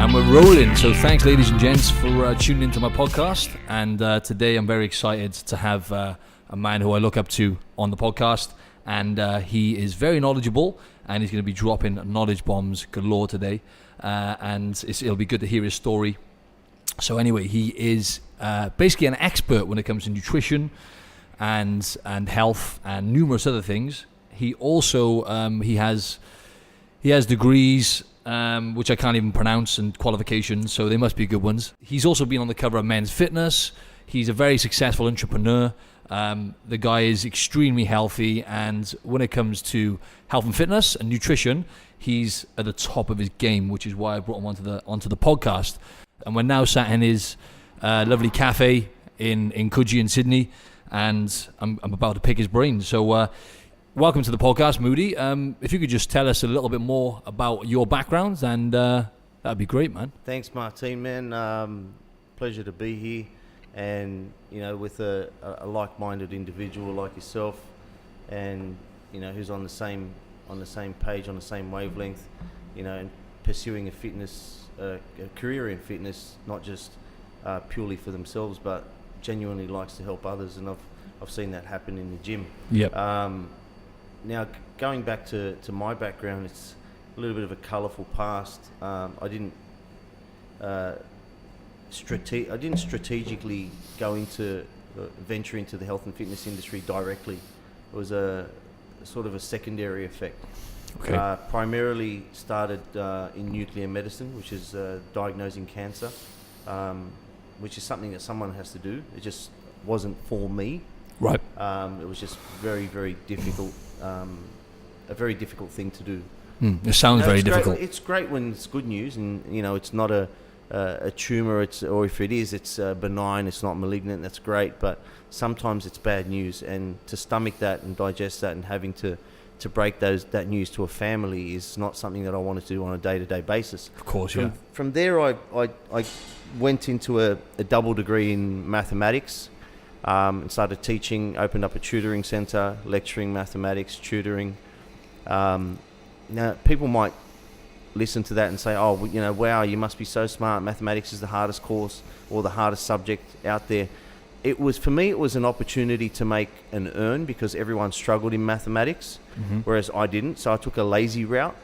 And we're rolling. So thanks, ladies and gents, for tuning into my podcast. And today I'm very excited to have a man who I look up to on the podcast. And he is very knowledgeable, and he's going to be dropping knowledge bombs galore today. And it'll be good to hear his story. So anyway, he is basically an expert when it comes to nutrition and health and numerous other things. He also he has degrees which I can't even pronounce, and qualifications, so they must be good ones. He's also been on the cover of Men's Fitness. He's a very successful entrepreneur. The guy is extremely healthy, and when it comes to health and fitness and nutrition, he's at the top of his game, which is why I brought him onto the podcast. And we're now sat in his lovely cafe in Coogee in Sydney, and I'm about to pick his brain. So welcome to the podcast, Moodi. If you could just tell us a little bit more about your background, and that'd be great, man. Thanks, Martin, man. Pleasure to be here, and with a like-minded individual like yourself, and who's on the same page, on the same wavelength, and pursuing a career in fitness, not just purely for themselves, but genuinely likes to help others, and I've seen that happen in the gym. Yep. Now, going back to my background, it's a little bit of a colourful past. I didn't strategically venture into the health and fitness industry directly. It was a sort of a secondary effect. Okay. Primarily started in nuclear medicine, which is diagnosing cancer, which is something that someone has to do. It just wasn't for me. Right. It was just very, very difficult. A very difficult thing to do. It sounds very difficult. It's great when it's good news, and it's not a tumor. Or if it is, it's benign. It's not malignant. That's great. But sometimes it's bad news, and to stomach that and digest that, and having to break that news to a family is not something that I wanted to do on a day-to-day basis. Of course, yeah. From there, I went into a double degree in mathematics. And started teaching, opened up a tutoring centre, lecturing mathematics, tutoring. Now, people might listen to that and say, oh, wow, you must be so smart. Mathematics is the hardest course or the hardest subject out there. For me, it was an opportunity to make an earn, because everyone struggled in mathematics, whereas I didn't. So I took a lazy route.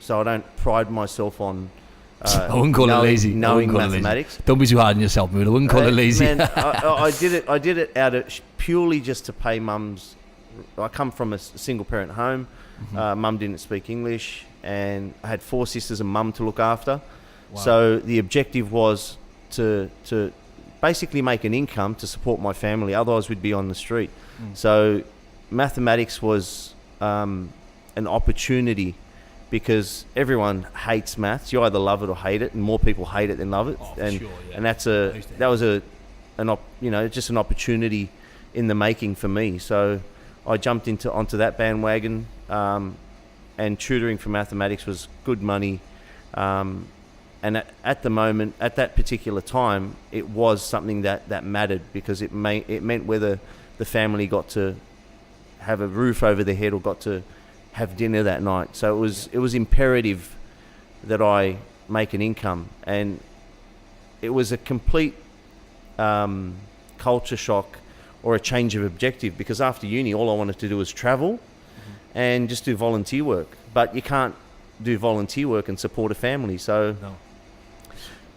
So I don't pride myself on I wouldn't call it lazy. Knowing mathematics. Don't be too hard on yourself, Mood. I wouldn't call it lazy. Man, I did it out of purely just to pay mum's. I come from a single parent home. Mum didn't speak English, and I had 4 sisters and mum to look after. Wow. So the objective was to basically make an income to support my family. Otherwise, we'd be on the street. So mathematics was an opportunity, because everyone hates maths. You either love it or hate it, and more people hate it than love it. And that's just an opportunity in the making for me. So I jumped onto that bandwagon, and tutoring for mathematics was good money. And at the moment, at that particular time, it was something that mattered, because it meant whether the family got to have a roof over their head or got to have dinner that night. So it was imperative that I make an income, and it was a complete culture shock or a change of objective, because after uni, all I wanted to do was travel and just do volunteer work. But you can't do volunteer work and support a family. So no.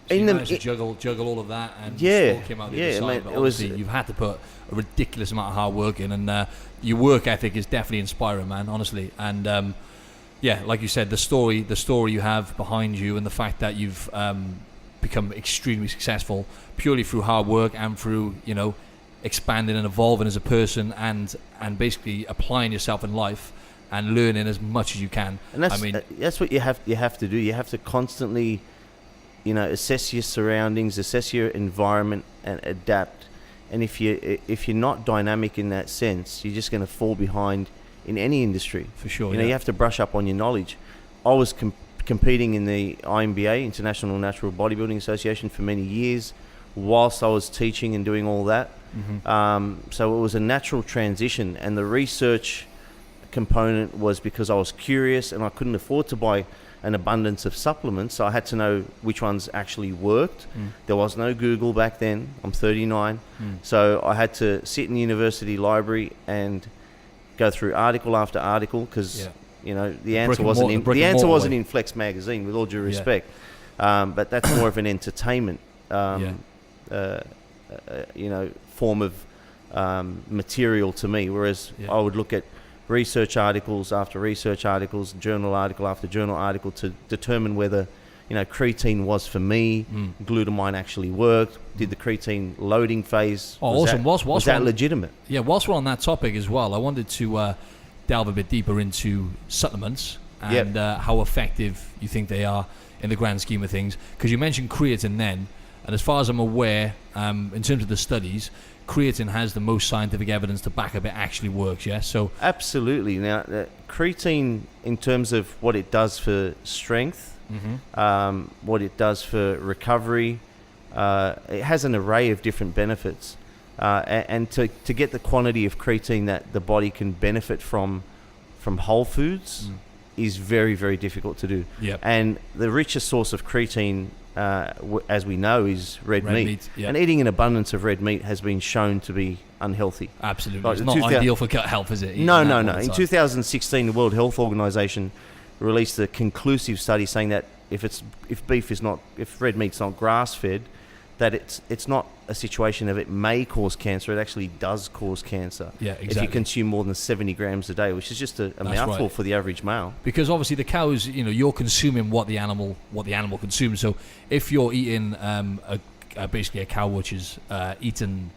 So you managed to juggle all of that, and still came out the other side. But obviously, you've had to put a ridiculous amount of hard work in, and your work ethic is definitely inspiring, man. Honestly, and like you said, the story you have behind you, and the fact that you've become extremely successful purely through hard work and through expanding and evolving as a person, and basically applying yourself in life and learning as much as you can. And that's what you have to do. You have to constantly assess your surroundings, assess your environment, and adapt. And if you're not dynamic in that sense, you're just going to fall behind in any industry. For sure. You have to brush up on your knowledge. I was competing in the INBA, International Natural Bodybuilding Association, for many years, whilst I was teaching and doing all that. So it was a natural transition, and the research component was because I was curious and I couldn't afford to buy an abundance of supplements, so I had to know which ones actually worked. There was no Google back then. I'm 39, so I had to sit in the university library and go through article after article because the answer wasn't in Flex magazine, with all due respect. But that's more of an entertainment form of material to me, whereas I would look at research articles after research articles, journal article after journal article to determine whether creatine was for me, glutamine actually worked, did the creatine loading phase, was that legitimate? Yeah, whilst we're on that topic as well, I wanted to delve a bit deeper into supplements and how effective you think they are in the grand scheme of things, because you mentioned creatine then, and as far as I'm aware, in terms of the studies, creatine has the most scientific evidence to back up it actually works, So absolutely. Now, creatine, in terms of what it does for strength, what it does for recovery, it has an array of different benefits. And to get the quantity of creatine that the body can benefit from whole foods is very, very difficult to do. And the richest source of creatine, as we know, is red meat. And eating an abundance of red meat has been shown to be unhealthy. Absolutely. It's not ideal for gut health, is it? No. In 2016, the World Health Organization released a conclusive study saying that if red meat's not grass-fed, that it's not a situation of it may cause cancer, it actually does cause cancer. Yeah, exactly. If you consume more than 70 grams a day, which is just a mouthful for the average male. Because obviously the cows, you're consuming what the animal consumes. So if you're eating basically a cow which is eating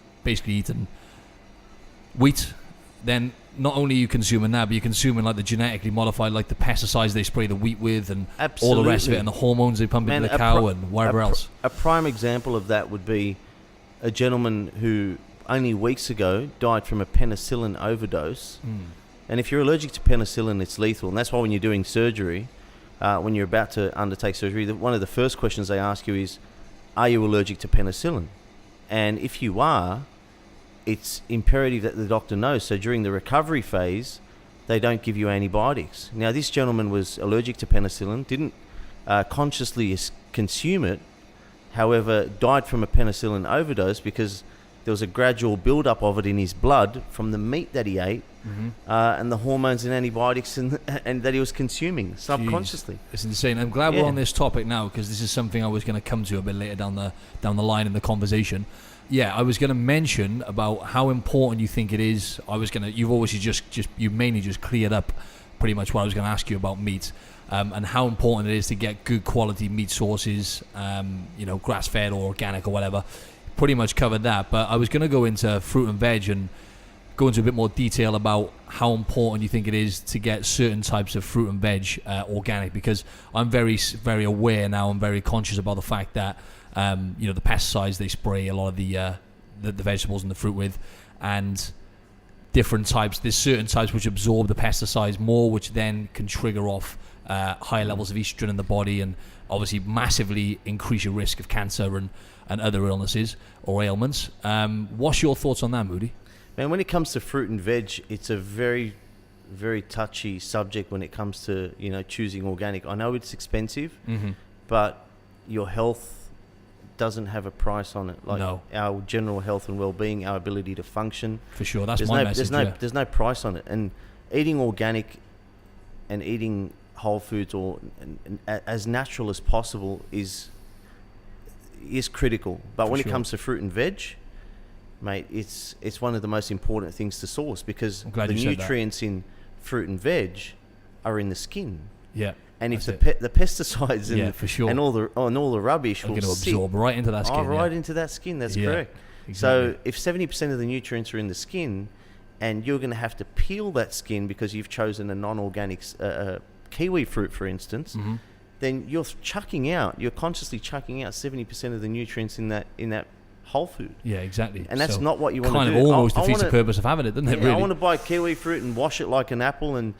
wheat, then not only are you consuming that, but you're consuming like the genetically modified, like the pesticides they spray the wheat with, and all the rest of it, and the hormones they pump into the cow and whatever else. A prime example of that would be a gentleman who only weeks ago died from a penicillin overdose. And if you're allergic to penicillin, it's lethal, and that's why when you're doing surgery, when you're about to undertake surgery, one of the first questions they ask you is, are you allergic to penicillin? And if you are, it's imperative that the doctor knows. So during the recovery phase, they don't give you antibiotics. Now, this gentleman was allergic to penicillin, didn't consciously consume it, however, died from a penicillin overdose because there was a gradual build-up of it in his blood from the meat that he ate, and the hormones and antibiotics and that he was consuming subconsciously. Jeez, it's insane. I'm glad we're on this topic now, because this is something I was going to come to a bit later down the line in the conversation. I was going to mention about how important you think it is. You've obviously you mainly just cleared up pretty much what I was going to ask you about meat, and how important it is to get good quality meat sources, grass-fed or organic or whatever. Pretty much covered that, but I was going to go into fruit and veg and go into a bit more detail about how important you think it is to get certain types of fruit and veg organic, because I'm very, very aware now, I'm very conscious about the fact that the pesticides they spray a lot of the vegetables and the fruit with, and different types. There's certain types which absorb the pesticides more, which then can trigger off higher levels of estrogen in the body, and obviously massively increase your risk of cancer and other illnesses or ailments. What's your thoughts on that, Moodi? Man, when it comes to fruit and veg, it's a very, very touchy subject when it comes to choosing organic. I know it's expensive, but your health doesn't have a price on it. Our general health and well-being, our ability to function. For sure, that's my message. There's no price on it. And eating organic and eating whole foods or as natural as possible is critical. But when it comes to fruit and veg, mate, it's one of the most important things to source, because the nutrients in fruit and veg are in the skin. Yeah. And if the pesticides and all the rubbish will absorb right into that skin. Into that skin. That's correct. Exactly. So if 70% of the nutrients are in the skin, and you're going to have to peel that skin because you've chosen a non-organic kiwi fruit, for instance, then you're consciously chucking out 70% of the nutrients in that whole food. Yeah, exactly. And that's So not what you want to do. Kind of almost I defeats the wanna- purpose of having it, doesn't it? Yeah, Really. I want to buy kiwi fruit and wash it like an apple and,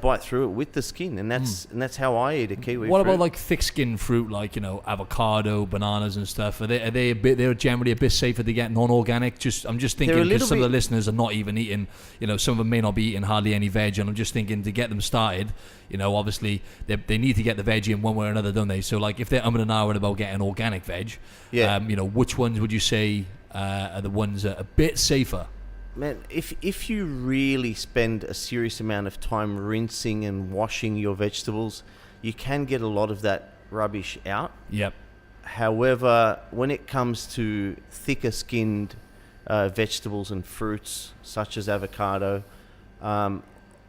bite through it with the skin. And that's how I eat a kiwi What fruit. about like thick-skinned fruit, like avocado, bananas, and stuff? Are they a bit? They're generally a bit safer to get non-organic. I'm just thinking because some of the listeners are not even eating. Some of them may not be eating hardly any veg, and I'm just thinking to get them started. Obviously they need to get the veg in one way or another, don't they? So like if they're umming and ahhing about getting organic veg, which ones would you say are the ones that are a bit safer? Man, if you really spend a serious amount of time rinsing and washing your vegetables, you can get a lot of that rubbish out. Yep. However, when it comes to thicker skinned vegetables and fruits such as avocado, I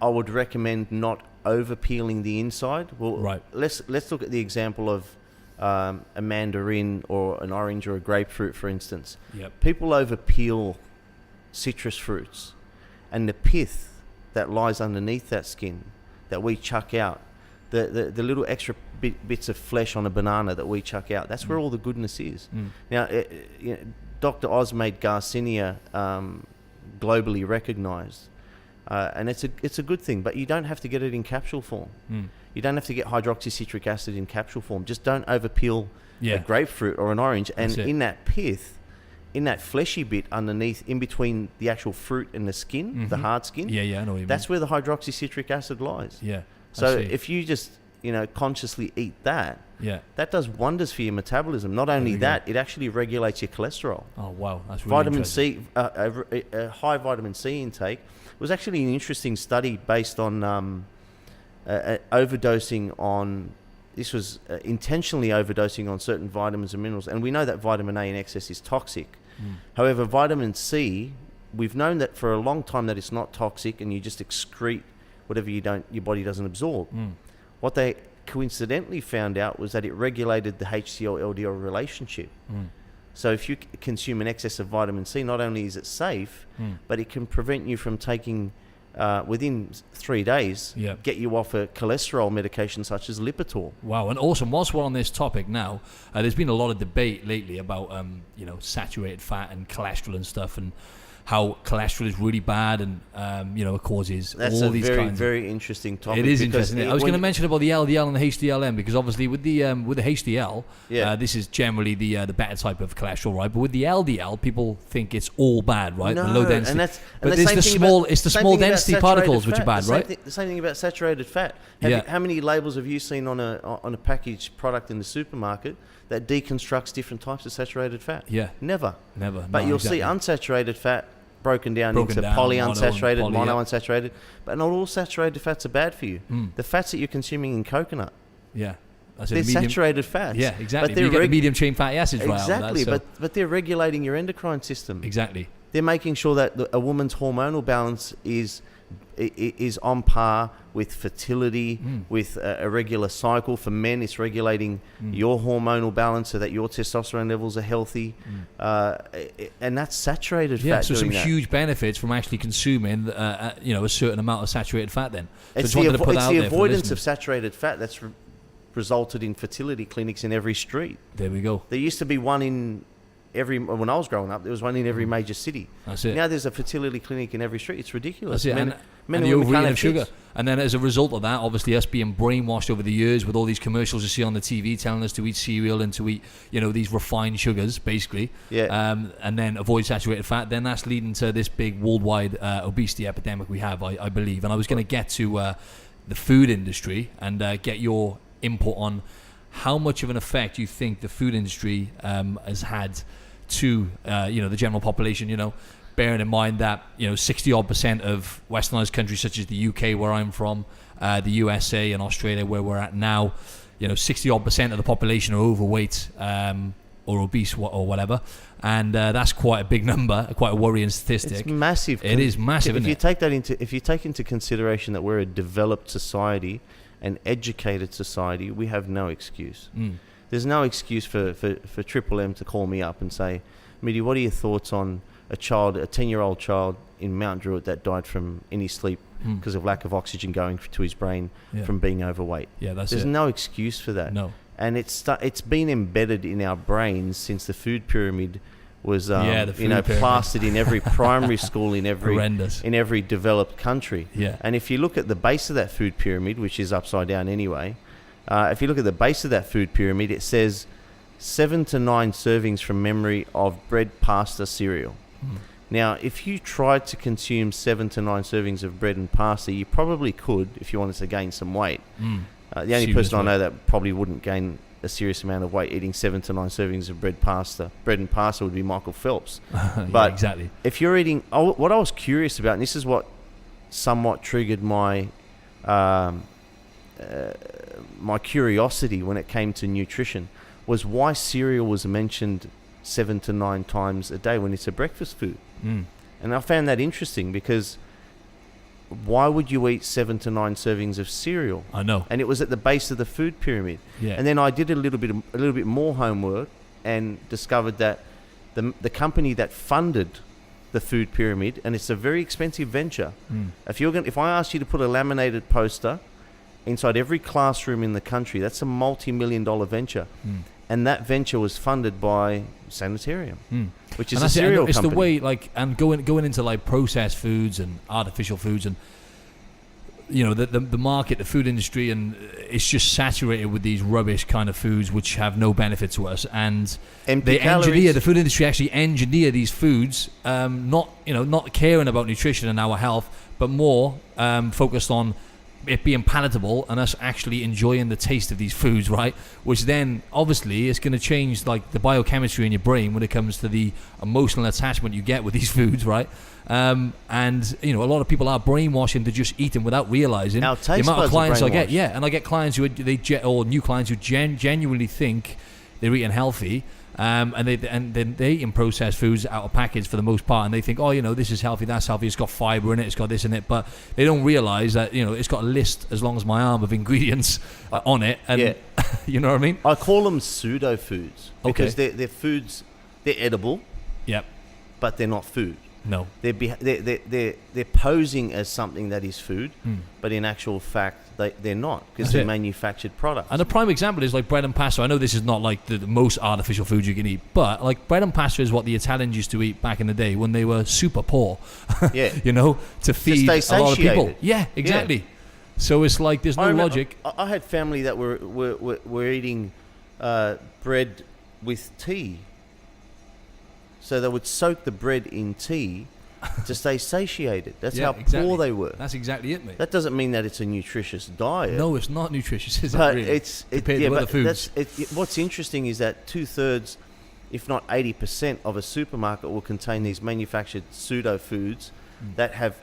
would recommend not over peeling the inside. Well, right. Let's look at the example of a mandarin or an orange or a grapefruit, for instance. Yep. People over peel citrus fruits, and the pith that lies underneath that skin that we chuck out, the little extra bits of flesh on a banana that we chuck out, that's where all the goodness is. Now, Dr. Osmaid Garcinia, globally recognized, and it's a good thing, but you don't have to get it in capsule form. You don't have to get hydroxycitric acid in capsule form. Just don't over peel a grapefruit or an orange, and in that pith, in that fleshy bit underneath, in between the actual fruit and the skin, the hard skin. Yeah, I know what you mean. That's where the hydroxycitric acid lies. Yeah. So if you just, consciously eat that, that does wonders for your metabolism. Not only that, it actually regulates your cholesterol. Oh, wow. That's really Vitamin C, a high vitamin C intake was actually an interesting study based on overdosing on. This was intentionally overdosing on certain vitamins and minerals. And we know that vitamin A in excess is toxic. However, vitamin C, we've known that for a long time that it's not toxic, and you just excrete whatever your body doesn't absorb. What they coincidentally found out was that it regulated the HCl-LDL relationship. So if you consume an excess of vitamin C, not only is it safe, but it can prevent you from taking, within 3 days, get you off a cholesterol medication such as Lipitor. Wow, and awesome. Whilst we're on this topic now, there's been a lot of debate lately about saturated fat and cholesterol and stuff, and how cholesterol is really bad, and it causes all these kinds. That's a very interesting topic. It is interesting. I was going to mention about the LDL and the HDLM, because obviously with the HDL, this is generally the better type of cholesterol, right? But with the LDL, people think it's all bad, right? No, the low density. And it's the small density particles which are bad, right? The same thing about saturated fat. How many labels have you seen on a packaged product in the supermarket that deconstructs different types of saturated fat? Yeah. Never. But You'll see unsaturated fat broken down into polyunsaturated, monounsaturated, but not all saturated fats are bad for you. The fats that you're consuming in coconut, they're saturated fats. Yeah, exactly. But you get the medium chain fatty acids exactly, right out of that, but they're regulating your endocrine system. Exactly. They're making sure that a woman's hormonal balance is on par with fertility, with a regular cycle. For men, it's regulating your hormonal balance so that your testosterone levels are healthy, and that's saturated fat. So some huge benefits from actually consuming, a certain amount of saturated fat. Then it's the avoidance of saturated fat that's resulted in fertility clinics in every street. There we go. There used to be one in when I was growing up, there was one in every major city. That's it. Now there's a fertility clinic in every street. It's ridiculous. That's it. And the overeating of sugar. And then as a result of that, obviously us being brainwashed over the years with all these commercials you see on the TV telling us to eat cereal and to eat, these refined sugars, basically. Yeah. And then avoid saturated fat. Then that's leading to this big worldwide obesity epidemic we have, I believe. And I was going to get to the food industry and get your input on how much of an effect you think the food industry has had to the general population, bearing in mind that 60% of westernized countries such as the UK, where I'm from, the USA and Australia, where we're at now, 60% of the population are overweight or obese or whatever, and that's quite a big number, quite a worrying statistic. It's massive. It is massive. If you take into consideration that we're a developed society, an educated society, we have no excuse. There's no excuse for Triple M to call me up and say, Moodi, what are your thoughts on a 10-year-old child in Mount Druitt that died in his sleep because of lack of oxygen going to his brain from being overweight? Yeah, There's no excuse for that. No. And it's been embedded in our brains since the food pyramid was the food pyramid. plastered in every primary school in Horrendous. every developed country. Yeah. And if you look at the base of that food pyramid, which is upside down anyway, if you look at the base of that food pyramid, it says 7 to 9 servings from memory of bread, pasta, cereal. Now, if you tried to consume 7 to 9 servings of bread and pasta, you probably could if you wanted to gain some weight. The only Serious person I know weight. that probably wouldn't gain a serious amount of weight eating 7 to 9 servings of bread and pasta would be Michael Phelps. Yeah, But exactly. if you're eating, what I was curious about, and this is what somewhat triggered my my curiosity when it came to nutrition, was why cereal was mentioned 7 to 9 times a day when it's a breakfast food. And I found that interesting, because why would you eat 7 to 9 servings of cereal? I know. And it was at the base of the food pyramid. Yeah. And then I did a little bit more homework and discovered that the company that funded the food pyramid, and it's a very expensive venture. If I asked you to put a laminated poster inside every classroom in the country, that's a multi-million-dollar venture. And that venture was funded by Sanitarium, which is a cereal it's company. the way, like, and going into like processed foods and artificial foods, and the market, the food industry, and it's just saturated with these rubbish kind of foods which have no benefit to us. And Empty calories. the food industry actually engineer these foods, not caring about nutrition and our health, but more focused on it being palatable and us actually enjoying the taste of these foods, right? Which then obviously is going to change like the biochemistry in your brain when it comes to the emotional attachment you get with these foods, right? And a lot of people are brainwashing to just eat them without realizing Our the taste amount of buds are clients I get. brainwashed. Yeah, and I get clients or new clients who genuinely think they're eating healthy. And then they eat processed foods out of package for the most part, and they think, this is healthy, that's healthy, it's got fiber in it, it's got this in it, but they don't realize that it's got a list as long as my arm of ingredients on it, and you know what I mean. I call them pseudo foods because they're foods. They're edible, Yep. but they're not food. No. They're posing as something that is food, but in actual fact they're not, because they're manufactured products. And a prime example is like bread and pasta. I know this is not like the most artificial food you can eat, but like bread and pasta is what the Italians used to eat back in the day when they were super poor. Yeah. To feed a lot of people. satiated. Yeah, exactly. Yeah. So it's like there's no logic. I had family that were eating bread with tea. So they would soak the bread in tea to stay satiated. That's how poor they were. That's exactly it, mate. That doesn't mean that it's a nutritious diet. No, it's not nutritious, is But it really? Compared to other foods. What's interesting is that 2/3, if not 80% of a supermarket will contain these manufactured pseudo foods that have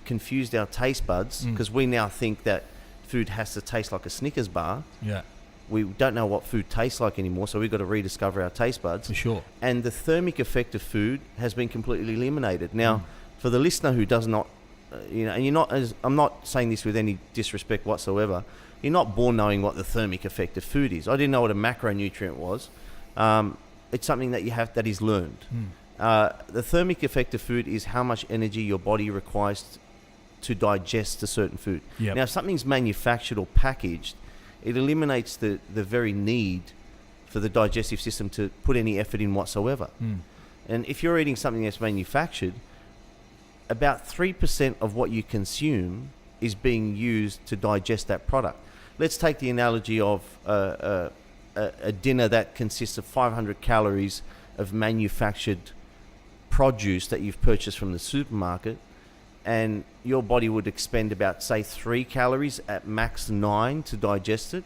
confused our taste buds, because we now think that food has to taste like a Snickers bar. Yeah. We don't know what food tastes like anymore, so we've got to rediscover our taste buds. For sure. And the thermic effect of food has been completely eliminated. Now, for the listener who does not, and you're not, I'm not saying this with any disrespect whatsoever, you're not born knowing what the thermic effect of food is. I didn't know what a macronutrient was. It's something that is learned. The thermic effect of food is how much energy your body requires to digest a certain food. Yep. Now, if something's manufactured or packaged, it eliminates the very need for the digestive system to put any effort in whatsoever. And if you're eating something that's manufactured, about 3% of what you consume is being used to digest that product. Let's take the analogy of a dinner that consists of 500 calories of manufactured produce that you've purchased from the supermarket, and your body would expend about, say, 3 calories at max 9 to digest it.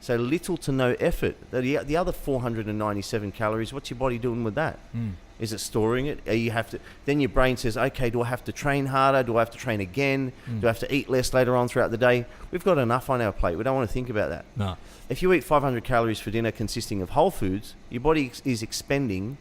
So little to no effort. The other 497 calories, what's your body doing with that? Is it storing it? Then your brain says, okay, do I have to train harder? Do I have to train again? Do I have to eat less later on throughout the day? We've got enough on our plate. We don't want to think about that. No. If you eat 500 calories for dinner consisting of whole foods, your body is expending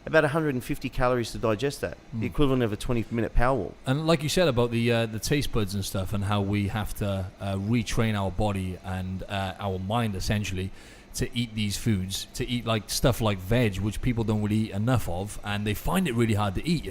about 150 calories to digest that, the equivalent of a 20-minute power walk. And like you said about the taste buds and stuff, and how we have to retrain our body and our mind essentially to eat these foods, to eat like stuff like veg, which people don't really eat enough of, and they find it really hard to eat,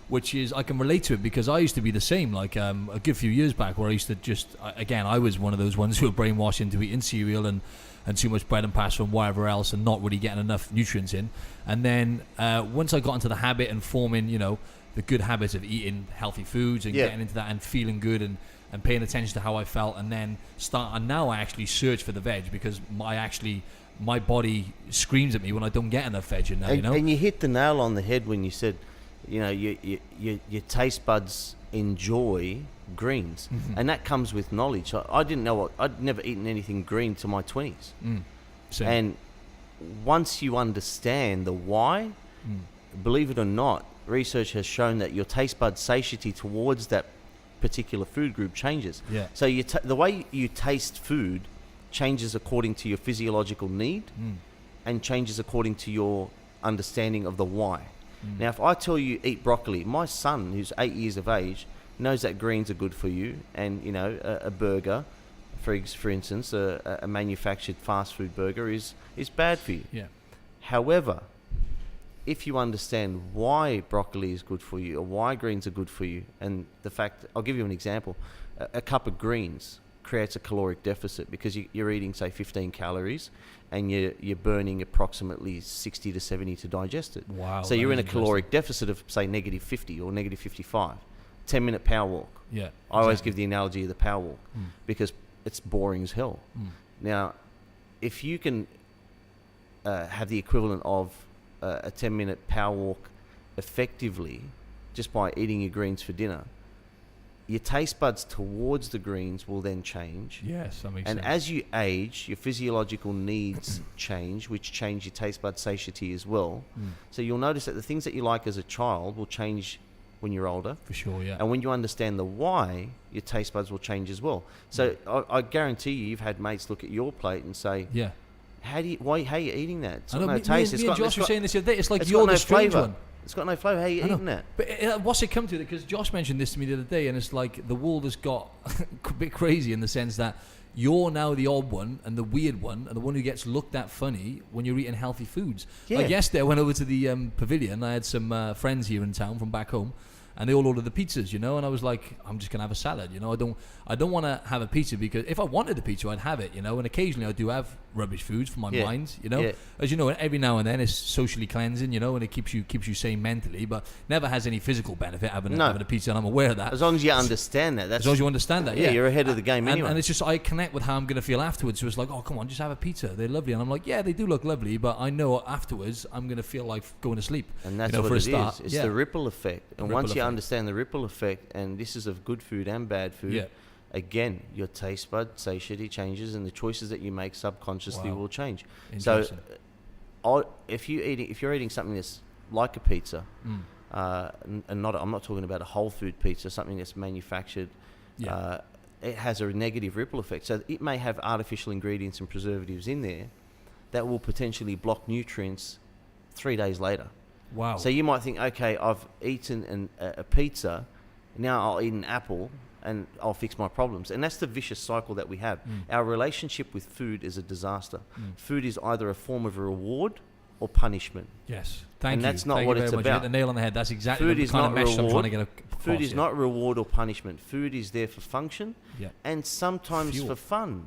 which is, I can relate to it because I used to be the same, like a good few years back, where I used to I was one of those ones who were brainwashed into eating cereal and and too much bread and pasta and whatever else, and not really getting enough nutrients in. And then once I got into the habit and forming, the good habits of eating healthy foods and getting into that and feeling good and paying attention to how I felt, and then now I actually search for the veg, because my body screams at me when I don't get enough veg in there. And you hit the nail on the head when you said, your taste buds enjoy greens, and that comes with knowledge. I didn't know I'd never eaten anything green till my 20s. And once you understand the why, believe it or not, research has shown that your taste bud satiety towards that particular food group changes. So the way you taste food changes according to your physiological need, and changes according to your understanding of the why. Now, if I tell you eat broccoli, my son, who's 8 years of age, knows that greens are good for you, and a burger, for instance, a manufactured fast food burger is bad for you. However, if you understand why broccoli is good for you, or why greens are good for you, and the fact, I'll give you an example. A cup of greens creates a caloric deficit, because you're eating, say, 15 calories, and you're burning approximately 60 to 70 to digest it. Wow. So you're in a caloric deficit of, say, negative 50 or negative 55. 10-minute power walk. I always give the analogy of the power walk, because it's boring as hell. Now, if you can have the equivalent of a 10-minute power walk effectively, just by eating your greens for dinner, your taste buds towards the greens will then change. Yes, that makes sense. And as you age, your physiological needs change, which change your taste bud satiety as well. So you'll notice that the things that you like as a child will change when you're older. For sure, yeah. And when you understand the why, your taste buds will change as well. So I guarantee you've had mates look at your plate and say, how are you eating that? It's got no taste. Me and Josh were saying this the other day. It's like you're the strange one. It's got no flavour. How are you eating that? But what's it come to? Because Josh mentioned this to me the other day, and it's like the world has got a bit crazy in the sense that you're now the odd one and the weird one and the one who gets looked at funny when you're eating healthy foods. Like yesterday, I went over to the pavilion. I had some friends here in town from back home, and they all ordered the pizzas, and I was like, I'm just gonna have a salad, I don't want to have a pizza, because if I wanted a pizza, I'd have it, and occasionally I do have rubbish foods for my mind, as you know, every now and then it's socially cleansing, and it keeps you sane mentally, but never has any physical benefit having a pizza, and I'm aware of that. As long as you understand that. As long as you understand that, you're ahead of the game anyway. And it's just, I connect with how I'm going to feel afterwards. So it's like, oh, come on, just have a pizza. They're lovely. And I'm like, yeah, they do look lovely, but I know afterwards I'm going to feel like going to sleep. And that's what it is. It's the ripple effect. And once you understand the ripple effect, and this is of good food and bad food, again, your taste bud satiety changes, and the choices that you make subconsciously will change. So, if you're eating something that's like a pizza, and I'm not talking about a whole food pizza, something that's manufactured, it has a negative ripple effect. So it may have artificial ingredients and preservatives in there that will potentially block nutrients 3 days later. Wow. So you might think, okay, I've eaten a pizza, now I'll eat an apple and I'll fix my problems. And that's the vicious cycle that we have. Our relationship with food is a disaster. Food is either a form of a reward or punishment. Yes. Thank you. And that's not what it's about. You hit the nail on the head. That's exactly the kind of message I'm trying to get across. Food is not reward or punishment. Food is there for function and sometimes for fun.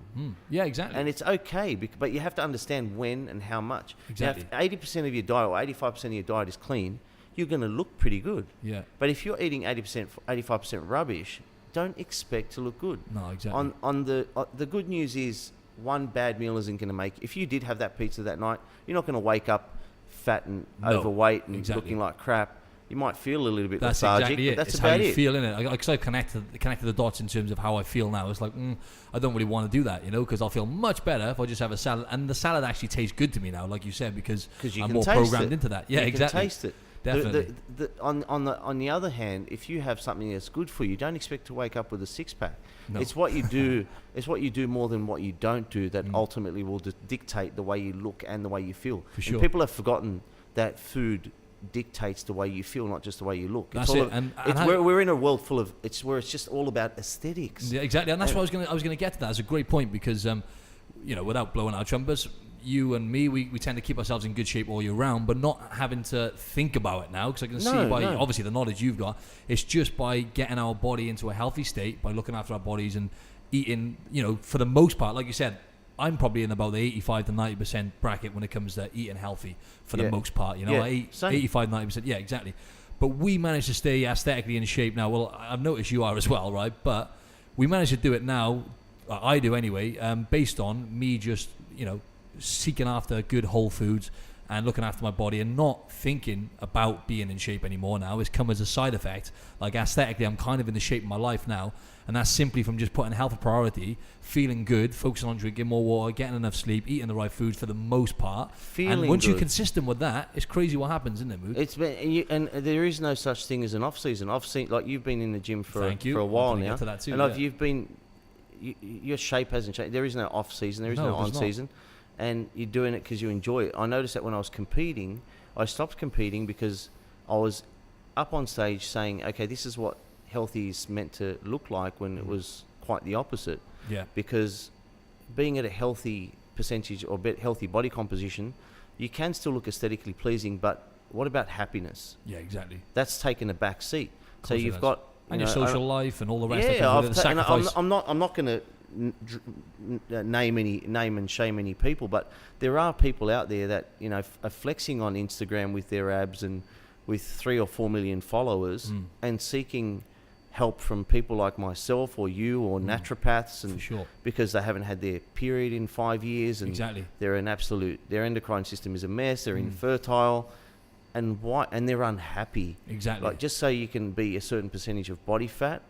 Yeah, exactly. And it's okay, but you have to understand when and how much. Exactly. Now, if 80% of your diet or 85% of your diet is clean, you're going to look pretty good. Yeah. But if you're eating 85% rubbish, don't expect to look good. No, exactly. On the good news is, one bad meal isn't going to make. If you did have that pizza that night, you're not going to wake up fat and overweight and looking like crap. You might feel a little bit lethargic, exactly but that's it's about how you it. feel, innit? Because I connected the dots in terms of how I feel now. It's like, I don't really want to do that, because I'll feel much better if I just have a salad. And the salad actually tastes good to me now, like you said, because I'm more programmed into that. Yeah, exactly. You can taste it. Definitely. On the other hand, if you have something that's good for you, don't expect to wake up with a six-pack. No. It's what you do. It's what you do more than what you don't do that ultimately will dictate the way you look and the way you feel. For sure. And people have forgotten that food dictates the way you feel, not just the way you look. That's it. We're in a world full of where it's just all about aesthetics. Yeah, exactly. And that's what I was gonna get to. That. It's a great point because without blowing our trumpets, you and me, we tend to keep ourselves in good shape all year round, but not having to think about it now, because I can see obviously the knowledge you've got, it's just by getting our body into a healthy state, by looking after our bodies and eating, for the most part, like you said, I'm probably in about the 85 to 90% bracket when it comes to eating healthy for the most part. You know, I eat 85, 90%. Yeah, exactly. But we managed to stay aesthetically in shape now. Well, I've noticed you are as well, right? But we managed to do it now. I do anyway, based on me just, seeking after good whole foods and looking after my body and not thinking about being in shape anymore now. It's come as a side effect. Like aesthetically, I'm kind of in the shape of my life now. And that's simply from just putting health a priority, feeling good, focusing on drinking more water, getting enough sleep, eating the right food for the most part. And once you're consistent with that, it's crazy what happens, isn't it, Mood? It's been, and there is no such thing as an off season. I've seen, like, you've been in the gym for a while now, get to that too, and you've been, your shape hasn't changed. There is no off season. There is no on season, and you're doing it because you enjoy it. I noticed that when I was competing, I stopped competing because I was up on stage saying, okay, this is what healthy is meant to look like, when it was quite the opposite. Yeah. Because being at a healthy percentage or healthy body composition, you can still look aesthetically pleasing, but what about happiness? Yeah, exactly. That's taken a back seat. So you've got your social life and all the rest. I'm not going to name and shame any people, but there are people out there that are flexing on Instagram with their abs and with 3 or 4 million followers and seeking help from people like myself or you or naturopaths, and because they haven't had their period in 5 years, and they're their endocrine system is a mess, they're infertile, and they're unhappy. Like, just so you can be a certain percentage of body fat,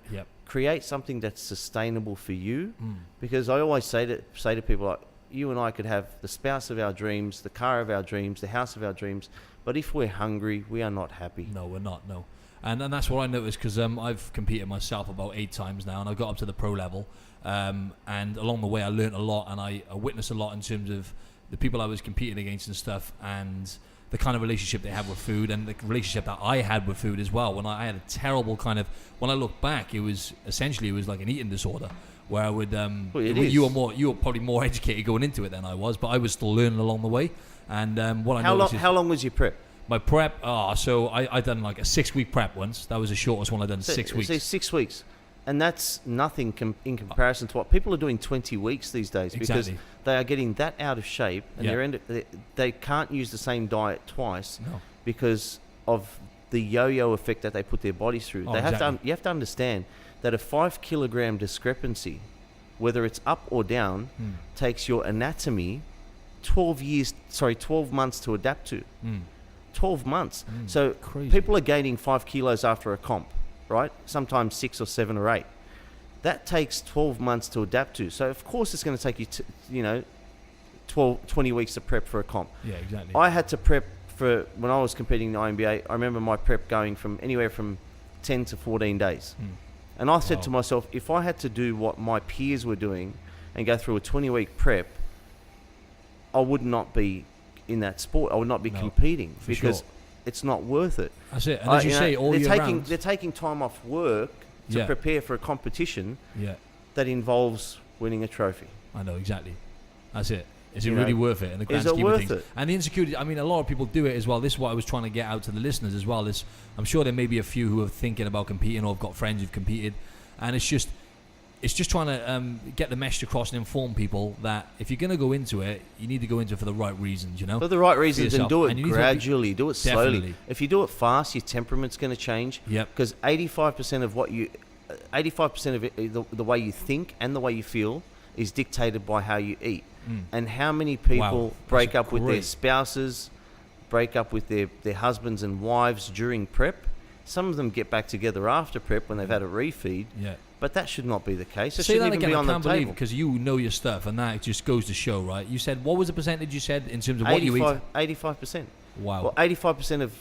create something that's sustainable for you. Because I always say to people, like, you and I could have the spouse of our dreams, the car of our dreams, the house of our dreams, but if we're hungry, we are not happy. No, we're not. No. And that's what I noticed, because I've competed myself about 8 times now, and I got up to the pro level. And along the way, I learned a lot, and I witnessed a lot in terms of the people I was competing against and stuff, and the kind of relationship they have with food, and the relationship that I had with food as well. When I had a terrible kind of, when I look back, it was like an eating disorder, where I would, you were probably more educated going into it than I was, but I was still learning along the way. And how long was your prep? My prep, so I done like a 6-week prep once. That was the shortest one I've done. 6 weeks. So 6 weeks. And that's nothing in comparison to what people are doing 20 weeks these days, because they are getting that out of shape, and they can't use the same diet twice because of the yo-yo effect that they put their bodies through. You have to understand that a 5 kilogram discrepancy, whether it's up or down, takes your anatomy 12 months to adapt to. 12 months. So crazy. People are gaining 5 kilos after a comp, right? Sometimes 6 or 7 or 8. That takes 12 months to adapt to. So of course it's going to take you 20 weeks to prep for a comp. Yeah, exactly. I had to prep for, when I was competing in the INBA, I remember my prep going from anywhere from 10 to 14 days. And I said to myself, if I had to do what my peers were doing and go through a 20-week prep, I would not be in that sport. I would not be competing, because it's not worth it. That's it. And as you say, all year round, they're taking time off work to prepare for a competition that involves winning a trophy. I know, exactly. That's it. Is it really worth it in the grand scheme of things? And the insecurity, I mean, a lot of people do it as well. This is what I was trying to get out to the listeners as well. I'm sure there may be a few who are thinking about competing, or have got friends who've competed, and it's just trying to get the message across and inform people that if you're going to go into it, you need to go into it for the right reasons, For the right reasons, and do it gradually, do it slowly. Definitely. If you do it fast, your temperament's going to change. Yep. Because 85% of it, the way you think and the way you feel is dictated by how you eat. And how many people break up with their spouses, break up with their husbands and wives during prep. Some of them get back together after prep when they've had a refeed. Yeah. But that should not be the case. It shouldn't even be on the table. Because you know your stuff, and that just goes to show, right? You said, what was the percentage you said in terms of what you eat? 85%. Wow. Well, 85% of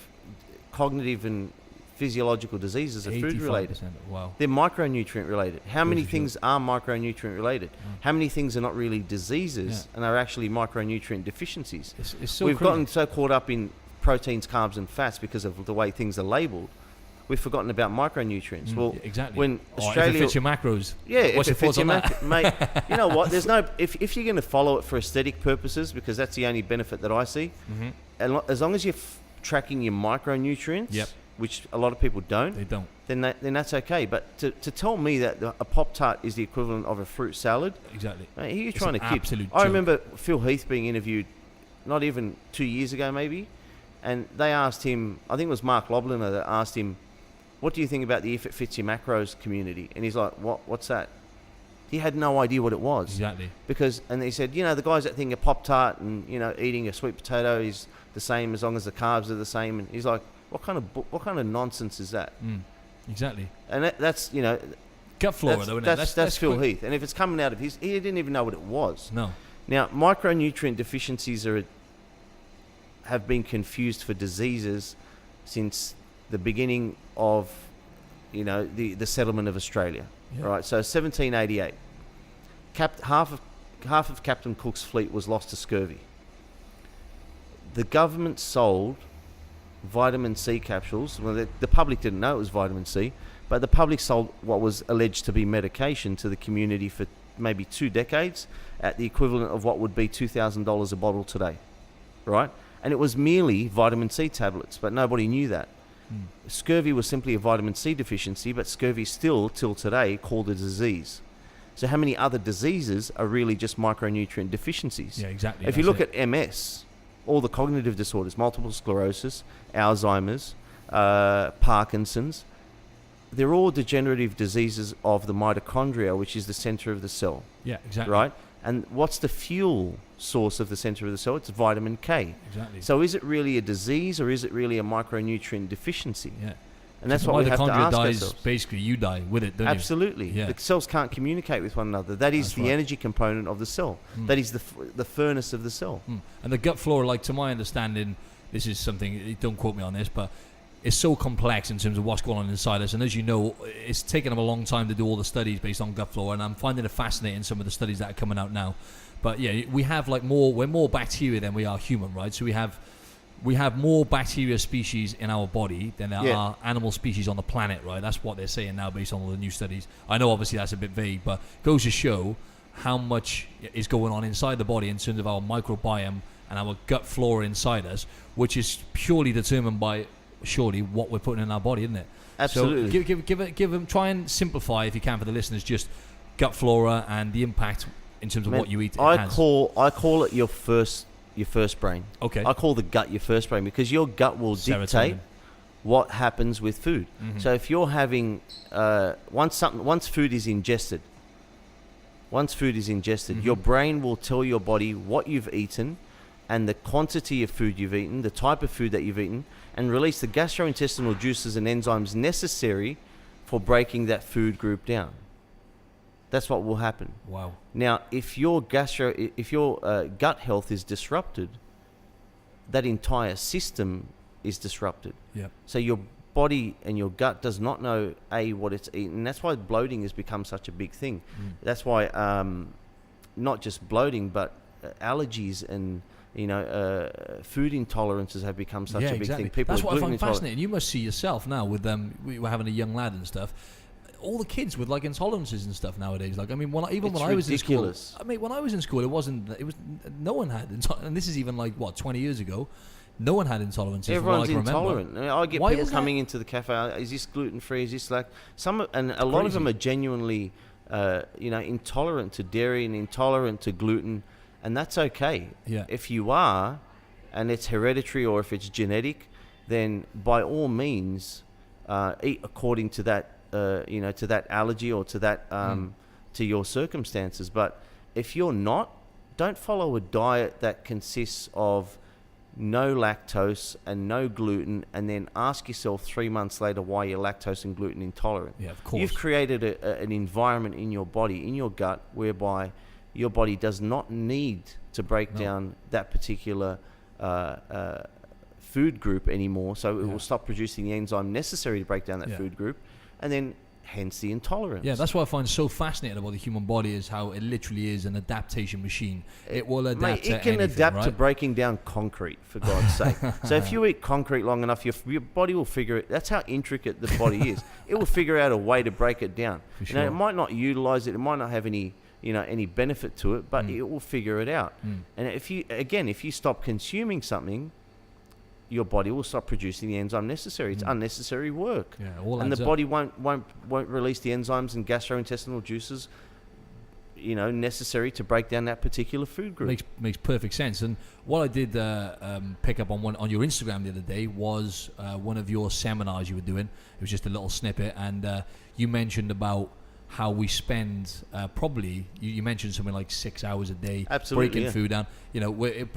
cognitive and physiological diseases are food related. Wow. They're micronutrient related. How many things are micronutrient related? How many things are not really diseases and are actually micronutrient deficiencies? It's so We've crazy. gotten so caught up in proteins, carbs, and fats because of the way things are labelled. We've forgotten about micronutrients. Well, exactly. When Australia, if it fits your macros, what's your thoughts on that? Mate, you know what? There's no. If you're going to follow it for aesthetic purposes, because that's the only benefit that I see, and as long as you're tracking your micronutrients, which a lot of people don't, They don't. then that's okay. But to tell me that a Pop-Tart is the equivalent of a fruit salad, Exactly. mate, who are you It's trying an to kid? absolute I joke. remember Phil Heath being interviewed not even 2 years ago maybe, and they asked him, I think it was Mark Lobliner that asked him, what do you think about the If It Fits Your Macros community? And he's like, what's that? He had no idea what it was. Exactly. And he said, the guys that think a Pop-Tart and, eating a sweet potato is the same as long as the carbs are the same. And he's like, what kind of nonsense is that? Exactly. And that's, Gut flora, though, isn't it? that's Phil Heath. And if it's coming out of he didn't even know what it was. No. Now, micronutrient deficiencies have been confused for diseases since the beginning of, the settlement of Australia. Yeah. Right, so 1788. Half of Captain Cook's fleet was lost to scurvy. The government sold vitamin C capsules. Well, the public didn't know it was vitamin C, but the public sold what was alleged to be medication to the community for maybe 2 decades at the equivalent of what would be $2,000 a bottle today, right? And it was merely vitamin C tablets, but nobody knew that. Scurvy was simply a vitamin C deficiency, but scurvy is still, till today, called a disease. So how many other diseases are really just micronutrient deficiencies? Yeah, exactly. If you look at MS, all the cognitive disorders, multiple sclerosis, Alzheimer's, Parkinson's, they're all degenerative diseases of the mitochondria, which is the center of the cell. Yeah, exactly. Right? And what's the fuel source of the center of the cell? It's vitamin K. Exactly. So is it really a disease or is it really a micronutrient deficiency? Yeah. And that's So what we have to mitochondria ask dies, ourselves. basically you die with it, don't Absolutely. Yeah. The cells can't communicate with one another. That is That's the right. energy component of the cell. That is the furnace of the cell. you? And the gut flora, like, to my understanding, this is something, don't quote me on this, but it's so complex in terms of what's going on inside us. And as you know, it's taken them a long time to do all the studies based on gut flora, and I'm finding it fascinating, some of the studies that are coming out now. But yeah, we have we're more bacteria than we are human, right? So we have more bacteria species in our body than there are animal species on the planet, right? That's what they're saying now based on all the new studies. I know obviously that's a bit vague, but it goes to show how much is going on inside the body in terms of our microbiome and our gut flora inside us, which is purely determined by surely what we're putting in our body, isn't it? Absolutely. So give them, try and simplify if you can for the listeners, just gut flora and the impact in terms of what you eat. I call it your first brain. Okay. I call the gut your first brain because your gut will dictate Serotonin. what happens with food. So if you're having once food is ingested, your brain will tell your body what you've eaten and the quantity of food you've eaten, the type of food that you've eaten, and release the gastrointestinal juices and enzymes necessary for breaking that food group down. That's what will happen. Wow. Now, if your gut health is disrupted, that entire system is disrupted. Yeah. So your body and your gut does not know what it's eaten. And that's why bloating has become such a big thing. That's why not just bloating, but allergies and food intolerances have become such a big thing. People That's are what I find gluten intolerant. fascinating. You must see yourself now with we were having a young lad and stuff. All the kids with like intolerances and stuff nowadays. Like, I mean, when I was in school, when I was in school, it was no one had, and this is even like 20 years ago. No one had intolerances. Everyone's from what I can intolerant. remember. I get Why people is coming into the cafe. Is this gluten free? Is this like a lot of them are genuinely, intolerant to dairy and intolerant to gluten, and that's okay. Yeah. If you are, and it's hereditary or if it's genetic, then by all means, eat according to that. To that allergy or to that to your circumstances. But if you're not, don't follow a diet that consists of no lactose and no gluten, and then ask yourself 3 months later why you're lactose and gluten intolerant. Yeah, of course. You've created an environment in your body, in your gut, whereby your body does not need to break down that particular food group anymore. So it will stop producing the enzyme necessary to break down that food group. And then hence the intolerance. Yeah, that's what I find so fascinating about the human body is how it literally is an adaptation machine. It will adapt to anything, adapt right? to breaking down concrete, for God's sake. So if you eat concrete long enough, your body will figure it. That's how intricate the body is. It will figure out a way to break it down. For sure. It might not utilize it. It might not have any benefit to it, but it will figure it out. And if you stop consuming something, your body will stop producing the enzyme necessary. It's unnecessary work. Yeah, all and adds the up. body won't release the enzymes and gastrointestinal juices, necessary to break down that particular food group. Makes perfect sense. And what I did pick up on your Instagram the other day was one of your seminars you were doing. It was just a little snippet, and you mentioned about how we spend probably, you mentioned something like 6 hours a day breaking food down.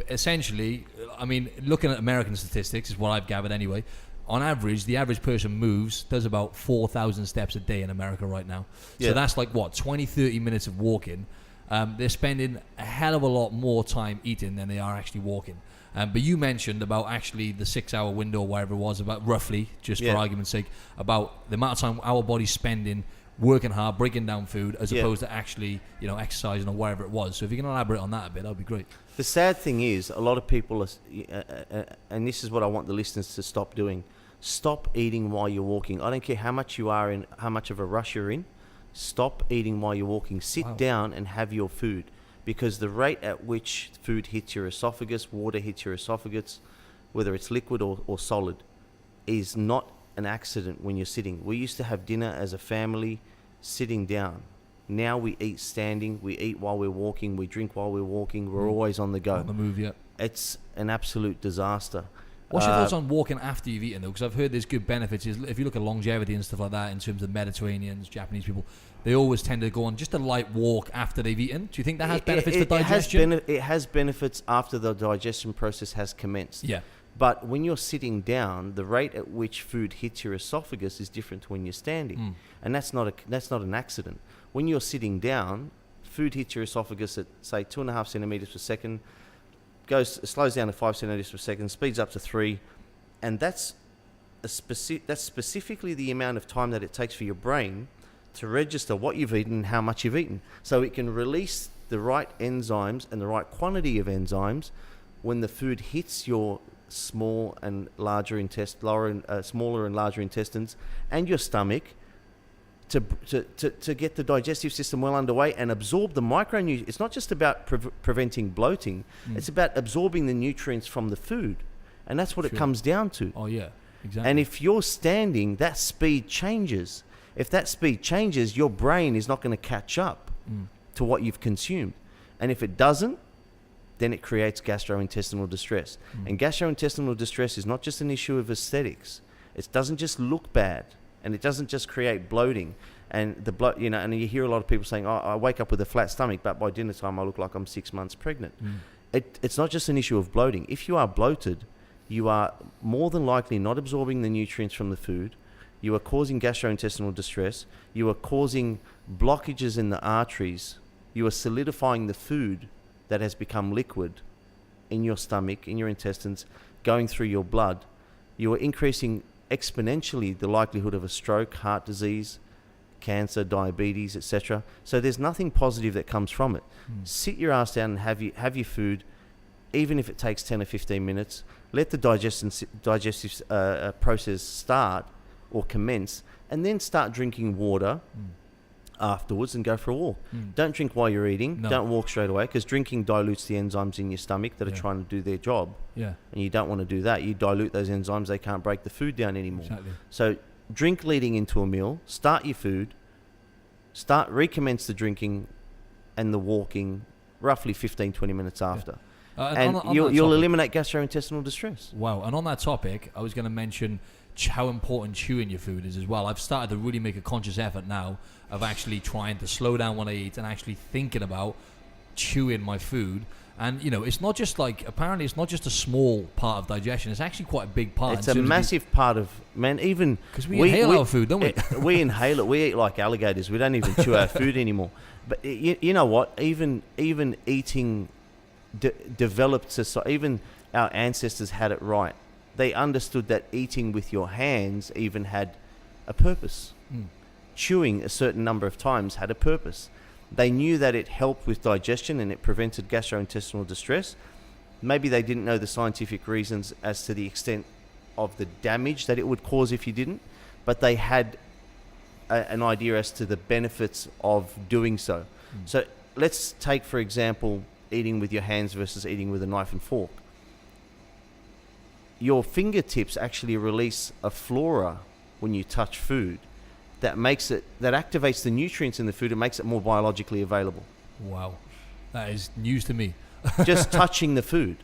Essentially, I mean, looking at American statistics is what I've gathered anyway. On average, the average person does about 4,000 steps a day in America right now. So that's like, 20, 30 minutes of walking. They're spending a hell of a lot more time eating than they are actually walking. But you mentioned about actually the 6 hour window or whatever it was, about roughly, just for argument's sake, about the amount of time our body's spending working hard, breaking down food, as opposed to actually, exercising or whatever it was. So if you can elaborate on that a bit, that would be great. The sad thing is, a lot of people are, and this is what I want the listeners to stop doing. Stop eating while you're walking. I don't care how much you are in, how much of a rush you're in. Stop eating while you're walking. Sit down and have your food, because the rate at which food hits your esophagus, water hits your esophagus, whether it's liquid or solid, is not an accident when you're sitting. We used to have dinner as a family sitting down. Now we eat standing, we eat while we're walking, we drink while we're walking, we're always on the go. On the move, yeah. It's an absolute disaster. What's your thoughts on walking after you've eaten, though? Because I've heard there's good benefits. If you look at longevity and stuff like that, in terms of Mediterraneans, Japanese people, they always tend to go on just a light walk after they've eaten. Do you think that has benefits for digestion? It has benefits after the digestion process has commenced. Yeah. But when you're sitting down, the rate at which food hits your esophagus is different to when you're standing. And that's not an accident. When you're sitting down, food hits your esophagus at, say, 2.5 centimeters per second, slows down to 5 centimeters per second, speeds up to 3, and that's specifically the amount of time that it takes for your brain to register what you've eaten and how much you've eaten, so it can release the right enzymes and the right quantity of enzymes when the food hits your smaller and larger intestines and your stomach, to get the digestive system well underway and absorb the micronutrients. It's not just about preventing bloating. It's about absorbing the nutrients from the food. And that's what it comes down to. Oh, yeah, exactly. And if you're standing, that speed changes. If that speed changes, your brain is not going to catch up to what you've consumed. And if it doesn't, then it creates gastrointestinal distress. And gastrointestinal distress is not just an issue of aesthetics. It doesn't just look bad. And it doesn't just create bloating, and and you hear a lot of people saying, "Oh, I wake up with a flat stomach, but by dinner time I look like I'm 6 months pregnant." It's not just an issue of bloating. If you are bloated, you are more than likely not absorbing the nutrients from the food. You are causing gastrointestinal distress. You are causing blockages in the arteries. You are solidifying the food that has become liquid in your stomach, in your intestines, going through your blood. You are increasing exponentially the likelihood of a stroke, heart disease, cancer, diabetes, etc. So there's nothing positive that comes from it. Sit your ass down and have your food, even if it takes 10 or 15 minutes. Let the digestive process start or commence, and then start drinking water afterwards and go for a walk. Don't drink while you're eating. No. Don't walk straight away, because drinking dilutes the enzymes in your stomach that are trying to do their job. Yeah. And you don't want to do that. You dilute those enzymes, they can't break the food down anymore. Exactly. So drink leading into a meal, start your food, recommence the drinking and the walking roughly 15-20 minutes after. And you'll eliminate gastrointestinal distress. Wow. And on that topic, I was going to mention how important chewing your food is as well. I've started to really make a conscious effort now of actually trying to slow down when I eat and actually thinking about chewing my food. And, it's not just apparently it's not just a small part of digestion. It's actually quite a big part. It's a massive part of, even... Because we inhale our food, don't we? We inhale it. We eat like alligators. We don't even chew our food anymore. But you know what? Even eating developed... Even our ancestors had it right. They understood that eating with your hands even had a purpose. Chewing a certain number of times had a purpose. They knew that it helped with digestion and it prevented gastrointestinal distress. Maybe they didn't know the scientific reasons as to the extent of the damage that it would cause if you didn't, but they had an idea as to the benefits of doing so. So let's take, for example, eating with your hands versus eating with a knife and fork. your fingertips actually release a flora when you touch food that activates the nutrients in the food and makes it more biologically available. Wow. That is news to me. Just touching the food.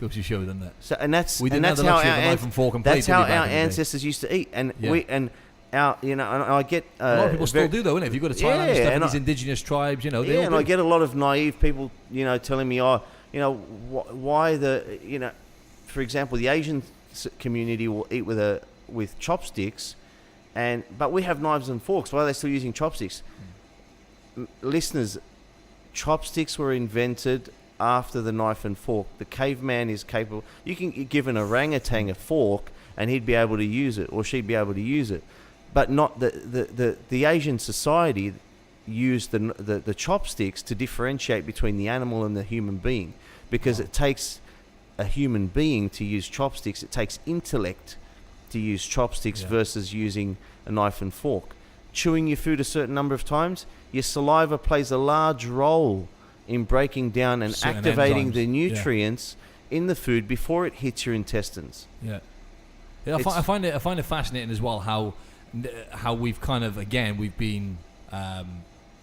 Goes to show, doesn't it? So, and that's we didn't and that's have the how luxury our of a knife and fork and plate, that's how did we, our back in the day? ancestors used to eat, and Yeah. and I get A lot of people still do, though, innit? If you go to Thailand and stuff, and these indigenous tribes, they all do. I get a lot of naive people, telling me, why for example, the Asian community will eat with chopsticks, but we have knives and forks. Why are they still using chopsticks? Listeners, chopsticks were invented after the knife and fork. The caveman is capable. You can give an orangutan a fork, and he'd be able to use it, or she'd be able to use it. But not the Asian society used the chopsticks to differentiate between the animal and the human being, because it takes a human being to use chopsticks. It takes intellect to use chopsticks versus using a knife and fork. Chewing your food a certain number of times, your saliva plays a large role in breaking down and certain activating enzymes. the nutrients in the food before it hits your intestines. Yeah. I find it fascinating as well how we've kind of, again, we've been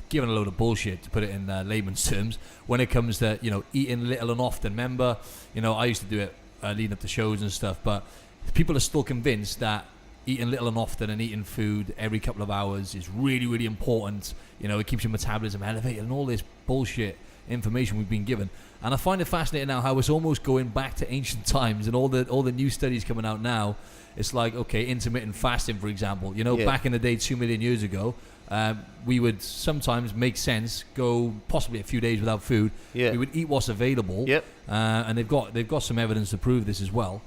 given a load of bullshit, to put it in layman's terms, when it comes to eating little and often. Remember, I used to do it leading up to shows and stuff, but people are still convinced that eating little and often and eating food every couple of hours is really, really important. It keeps your metabolism elevated and all this bullshit information we've been given. And I find it fascinating now how it's almost going back to ancient times, and all the new studies coming out now. It's like, okay, intermittent fasting, for example. Back in the day, 2 million years ago, we would sometimes, make sense, go possibly a few days without food. Yeah. We would eat what's available. Yep. And they've got some evidence to prove this as well.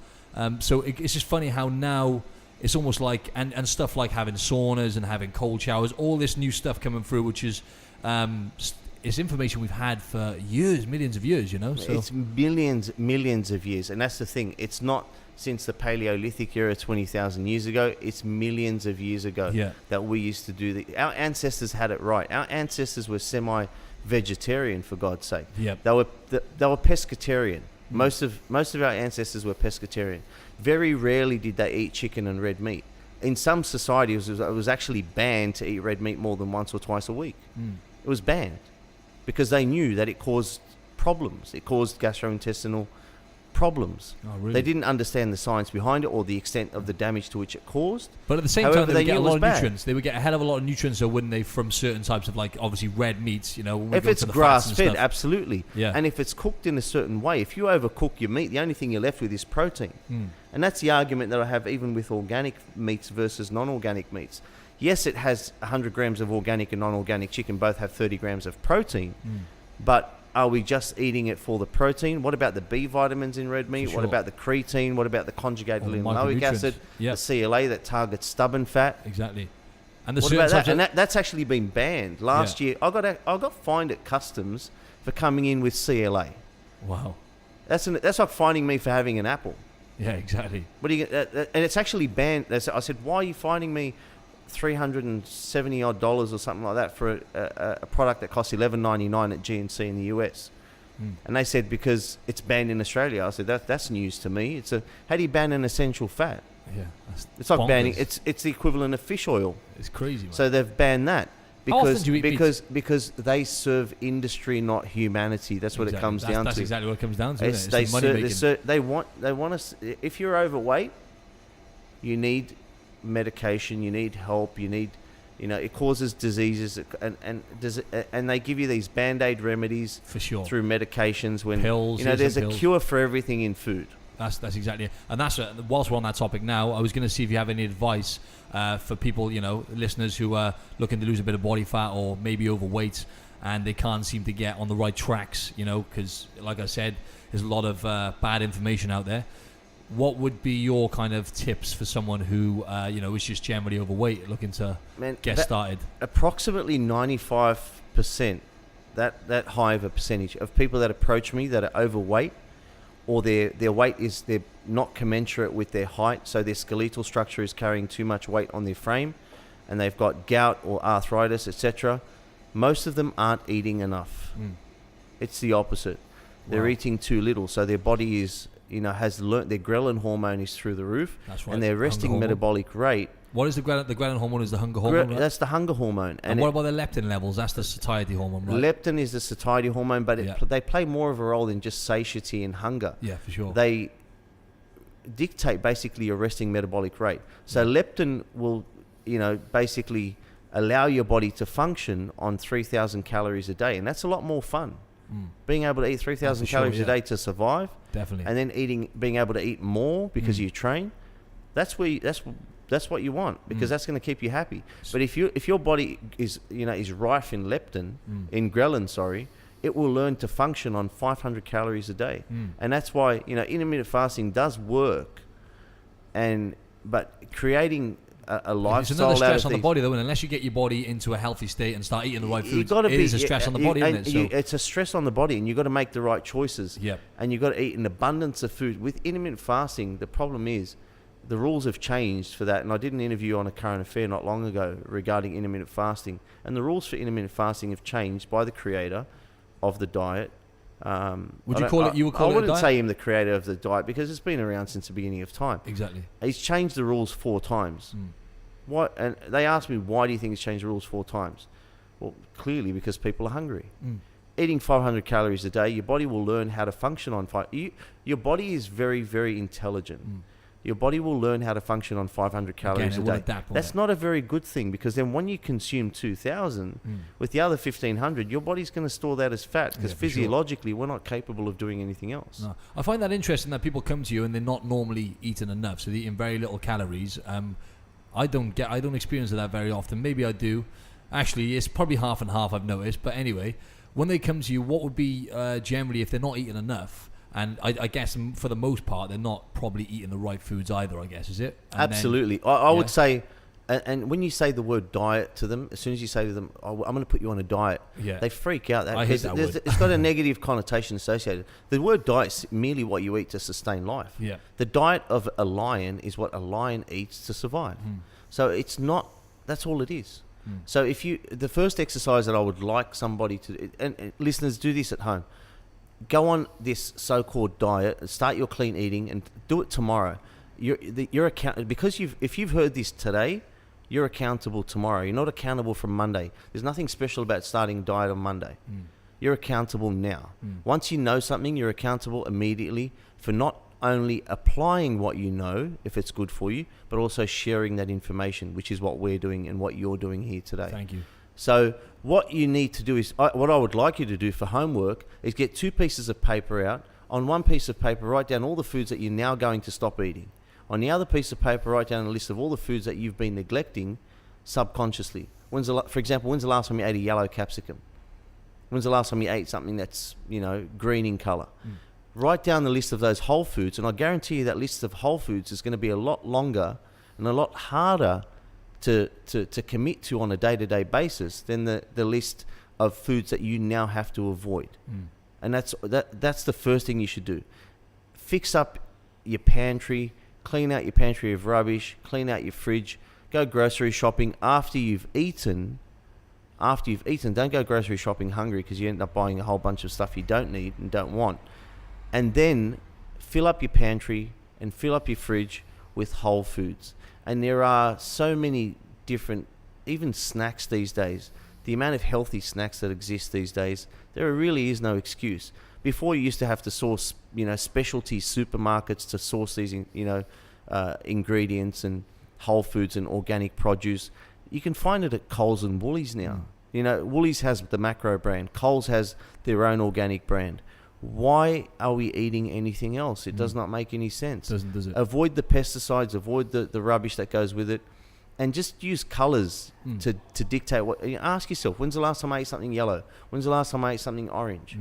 So it's just funny how now it's almost like, and stuff like having saunas and having cold showers, all this new stuff coming through, which is it's information we've had for years, millions of years, So it's millions of years, and that's the thing. It's not since the Paleolithic era 20,000 years ago. It's millions of years ago that we used to do our ancestors had it right. Our ancestors were semi-vegetarian, for God's sake. Yep. They were pescatarian. Most of our ancestors were pescatarian. Very rarely did they eat chicken and red meat. In some societies, it was actually banned to eat red meat more than once or twice a week. It was banned because they knew that it caused problems. It caused gastrointestinal problems. Oh, really? They didn't understand the science behind it or the extent of the damage to which it caused. But at the same However, time, they would they get a knew it lot was of bad. nutrients. They would get a hell of a lot of nutrients, so wouldn't they, from certain types of, like, obviously red meats, when we If go it's to the fats and grass-fed, stuff. absolutely. Yeah. And if it's cooked in a certain way, if you overcook your meat, the only thing you're left with is protein. And that's the argument that I have even with organic meats versus non-organic meats. Yes, it has 100 grams of organic and non-organic chicken. Both have 30 grams of protein. But are we just eating it for the protein? What about the B vitamins in red meat? For What sure. about the creatine? What about the conjugated All the linoleic micronutrients. acid? Yep. The CLA that targets stubborn fat? Exactly. And the What certain about that? types of- And that's actually been banned. Last year, I got fined at customs for coming in with CLA. Wow. That's like fining me for having an apple. Yeah, exactly. What are you? And it's actually banned. I said, why are you fining me $370 odd or something like that for a product that costs $11.99 at GNC in the US? And they said because it's banned in Australia. I said that's news to me. How do you ban an essential fat? Yeah. It's like bonkers. banning. It's the equivalent of fish oil. It's crazy, man. So they've banned that How often because do you eat because they serve industry, not humanity. That's what it comes down That's to. exactly what it comes down to. It's- Isn't it? It's money making. they want us. If you're overweight, you need medication. You need help. You need, it causes diseases, and they give you these band-aid remedies For sure. through medications. When Pills, there's a pills. cure for everything in food. That's exactly it. And whilst we're on that topic now, I was going to see if you have any advice for people, listeners who are looking to lose a bit of body fat or maybe overweight, and they can't seem to get on the right tracks, because, like I said, there's a lot of bad information out there. What would be your kind of tips for someone who, is just generally overweight, looking to get started? Approximately 95%, that high of a percentage of people that approach me that are overweight, or their weight is they're not commensurate with their height, so their skeletal structure is carrying too much weight on their frame, and they've got gout or arthritis, etc. Most of them aren't eating enough. It's the opposite. They're Wow. eating too little, so their body is has learnt their ghrelin hormone is through the roof. That's right. And their resting metabolic rate. What is the ghrelin hormone? Is the hunger hormone, right? That's the hunger hormone. And what about the leptin levels? That's the satiety hormone, right? Leptin is the satiety hormone, but they play more of a role than just satiety and hunger. Yeah, for sure. They dictate basically your resting metabolic rate. So leptin will, basically allow your body to function on 3,000 calories a day, and that's a lot more fun. Being able to eat 3,000 calories a day to survive, definitely, and then being able to eat more because you train. That's what you want, because that's going to keep you happy. But if your body is rife in leptin, in ghrelin, it will learn to function on 500 calories a day, and that's why intermittent fasting does work. But creating a lifestyle, it's another stress on the body, though, unless you get your body into a healthy state and start eating the right foods. It is a stress on the body, isn't it? It's a stress on the body, and you've got to make the right choices. And you've got to eat an abundance of food. With intermittent fasting, the problem is the rules have changed for that. And I did an interview on A Current Affair not long ago regarding intermittent fasting, and the rules for intermittent fasting have changed by the creator of the diet. Would you call it? You would call it a diet? I wouldn't say him the creator of the diet, because it's been around since the beginning of time. Exactly. He's changed the rules 4 times. What? And they asked me, why do you think he's changed the rules 4 times? Well, clearly because people are hungry. Eating 500 calories a day, your body will learn how to function on your body is very, very intelligent. Your body will learn how to function on 500 calories a day. That's not a very good thing, because then when you consume 2,000 with the other 1,500, your body's going to store that as fat, because physiologically we're not capable of doing anything else. No. I find that interesting that people come to you and they're not normally eating enough, so they're eating very little calories. I don't experience that very often. Maybe I do. Actually, it's probably half and half, I've noticed. But anyway, when they come to you, what would be generally, if they're not eating enough? And I guess for the most part, they're not probably eating the right foods either, I guess, is it? And absolutely. I would say, and when you say the word diet to them, as soon as you say to them, I'm going to put you on a diet, they freak out. I hate that word. It's got a negative connotation associated. The word diet is merely what you eat to sustain life. The diet of a lion is what a lion eats to survive. So it's not, that's all it is. So the first exercise that I would like somebody to, and listeners, do this at home. Go on this so-called diet, start your clean eating, and do it tomorrow. You're because if you've heard this today, you're accountable tomorrow. You're not accountable from Monday. There's nothing special about starting a diet on Monday. You're accountable now. Once you know something, you're accountable immediately for not only applying what you know, if it's good for you, but also sharing that information, which is what we're doing and what you're doing here today. Thank you. So what you need to do is, what I would like you to do for homework is get 2 pieces of paper out. On one piece of paper, write down all the foods that you're now going to stop eating. On the other piece of paper, write down a list of all the foods that you've been neglecting subconsciously. For example, when's the last time you ate a yellow capsicum? When's the last time you ate something that's, green in color? Write down the list of those whole foods, and I guarantee you that list of whole foods is going to be a lot longer and a lot harder to commit to on a day-to-day basis than the list of foods that you now have to avoid. And that's the first thing you should do. Fix up your pantry, clean out your pantry of rubbish, clean out your fridge, go grocery shopping after you've eaten. Don't go grocery shopping hungry, because you end up buying a whole bunch of stuff you don't need and don't want. And then fill up your pantry and fill up your fridge with whole foods. And there are so many different, even snacks these days. The amount of healthy snacks that exist these days, there really is no excuse. Before, you used to have to source, specialty supermarkets to source these, ingredients and whole foods and organic produce. You can find it at Coles and Woolies now. Woolies has the macro brand. Coles has their own organic brand. Why are we eating anything else? It does not make any sense. Does it? Avoid the pesticides, avoid the rubbish that goes with it, and just use colours to dictate what. Ask yourself, when's the last time I ate something yellow? When's the last time I ate something orange?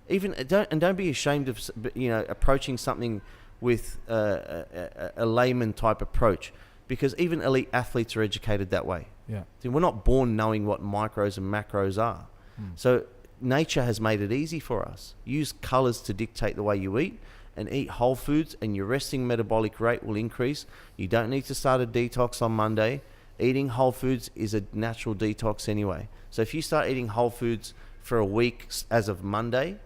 Don't be ashamed of approaching something with a layman type approach, because even elite athletes are educated that way. We're not born knowing what micros and macros are. So nature has made it easy for us. Use colours to dictate the way you eat, and eat whole foods, and your resting metabolic rate will increase. You don't need to start a detox on Monday. Eating whole foods is a natural detox anyway. So if you start eating whole foods for a week as of Monday,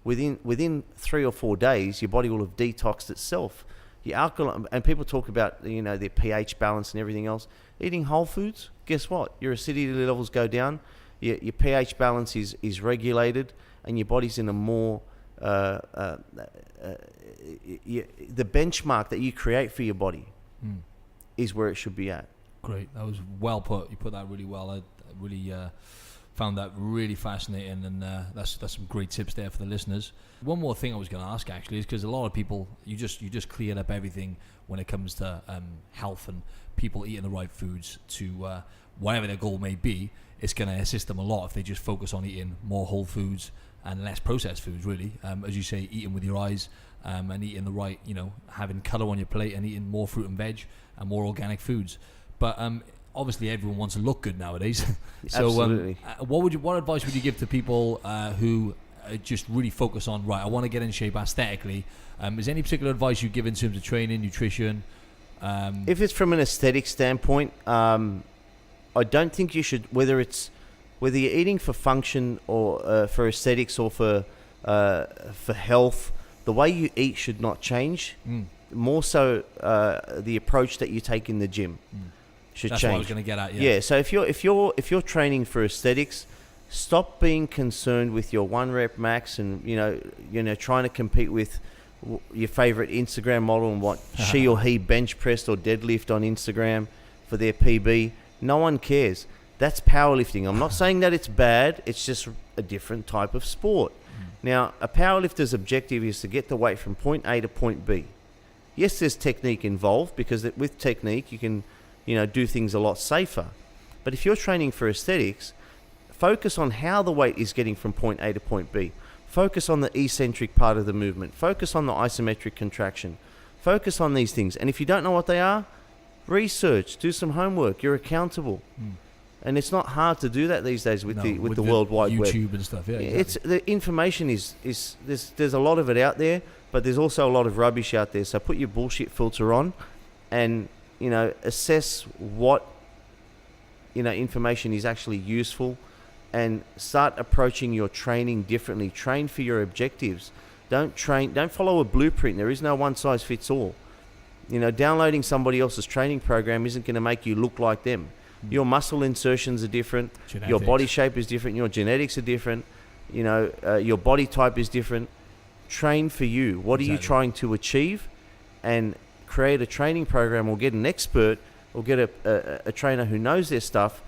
within 3 or 4 days, your body will have detoxed itself. Your alkaline, and people talk about, their pH balance and everything else. Eating whole foods, guess what? Your acidity levels go down, your pH balance is regulated, and your body's in a more the benchmark that you create for your body is where it should be at. Great, that was well put. You put that really well. I really found that really fascinating, and that's some great tips there for the listeners. One more thing I was going to ask actually is because a lot of people, you just cleared up everything when it comes to health and people eating the right foods to whatever their goal may be. It's going to assist them a lot if they just focus on eating more whole foods and less processed foods, really. As you say, eating with your eyes and eating the right, having colour on your plate and eating more fruit and veg and more organic foods. But obviously everyone wants to look good nowadays. So Absolutely. What advice would you give to people who just really focus on, right, I want to get in shape aesthetically? Is there any particular advice you give in terms of training, nutrition? If it's from an aesthetic standpoint, I don't think you should, whether you're eating for function or for aesthetics or for health, the way you eat should not change. More so, the approach that you take in the gym should That's change. what I was going to get at. Yeah. So if you're training for aesthetics, stop being concerned with your 1 rep max and trying to compete with your favorite Instagram model and what she or he bench pressed or deadlift on Instagram for their PB. No one cares. That's powerlifting. I'm not saying that it's bad. It's just a different type of sport. Now, a powerlifter's objective is to get the weight from point A to point B. Yes, there's technique involved because with technique you can, do things a lot safer. But if you're training for aesthetics, focus on how the weight is getting from point A to point B. Focus on the eccentric part of the movement. Focus on the isometric contraction. Focus on these things. And if you don't know what they are, research, do some homework. You're accountable. And it's not hard to do that these days with the World Wide Web. YouTube and stuff, yeah. Exactly. It's the information is there's a lot of it out there, but there's also a lot of rubbish out there. So put your bullshit filter on, and assess what information is actually useful, and start approaching your training differently. Train for your objectives. Don't follow a blueprint. There is no one size fits all. Downloading somebody else's training program isn't going to make you look like them. Your muscle insertions are different. Genetics. Your body shape is different. Your genetics are different. Your body type is different. Train for you. What are you trying to achieve? And create a training program, or get an expert, or get a trainer who knows their stuff,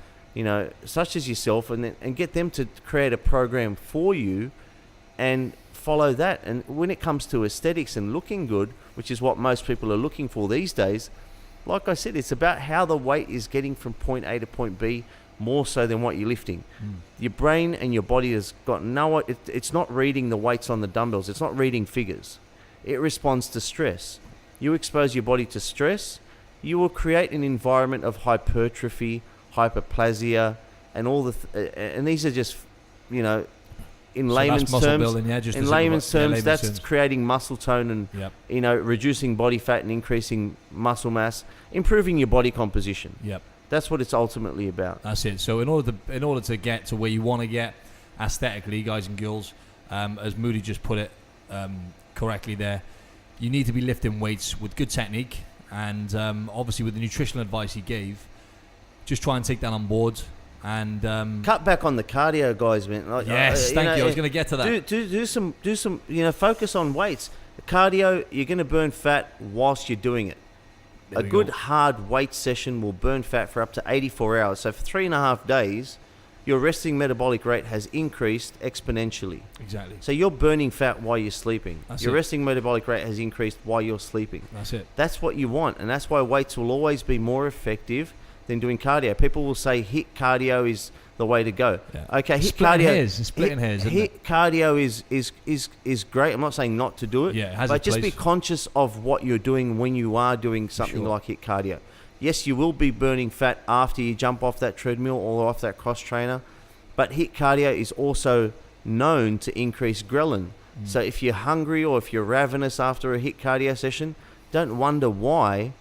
such as yourself, and get them to create a program for you and follow that. And when it comes to aesthetics and looking good, which is what most people are looking for these days, like I said, it's about how the weight is getting from point A to point B, more so than what you're lifting. Your brain and your body has got it's not reading the weights on the dumbbells. It's not reading figures. It responds to stress. You expose your body to stress, you will create an environment of hypertrophy, hyperplasia, and all and these are just, in layman's terms, that's creating muscle tone and reducing body fat and increasing muscle mass, improving your body composition. That's what it's ultimately about. That's it. So in order to get to where you want to get aesthetically, guys and girls, as Moodi just put it correctly there, you need to be lifting weights with good technique, and obviously with the nutritional advice he gave, just try and take that on board. And cut back on the cardio, guys, man. Yes, thank you. I was going to get to that. Do some. Focus on weights. Cardio, you're going to burn fat whilst you're doing it. A good hard weight session will burn fat for up to 84 hours. So for 3.5 days, your resting metabolic rate has increased exponentially. Exactly. So you're burning fat while you're sleeping. Your resting metabolic rate has increased while you're sleeping. That's it. That's what you want, and that's why weights will always be more effective than doing cardio. People will say HIIT cardio is the way to go. Yeah. Okay, HIIT cardio. Splitting hairs. HIIT cardio is great. I'm not saying not to do it. Yeah, it has but its just place. be conscious of what you're doing when you are doing something like HIIT cardio. Yes, you will be burning fat after you jump off that treadmill or off that cross trainer, but HIIT cardio is also known to increase ghrelin. So if you're hungry or if you're ravenous after a HIIT cardio session, don't wonder why.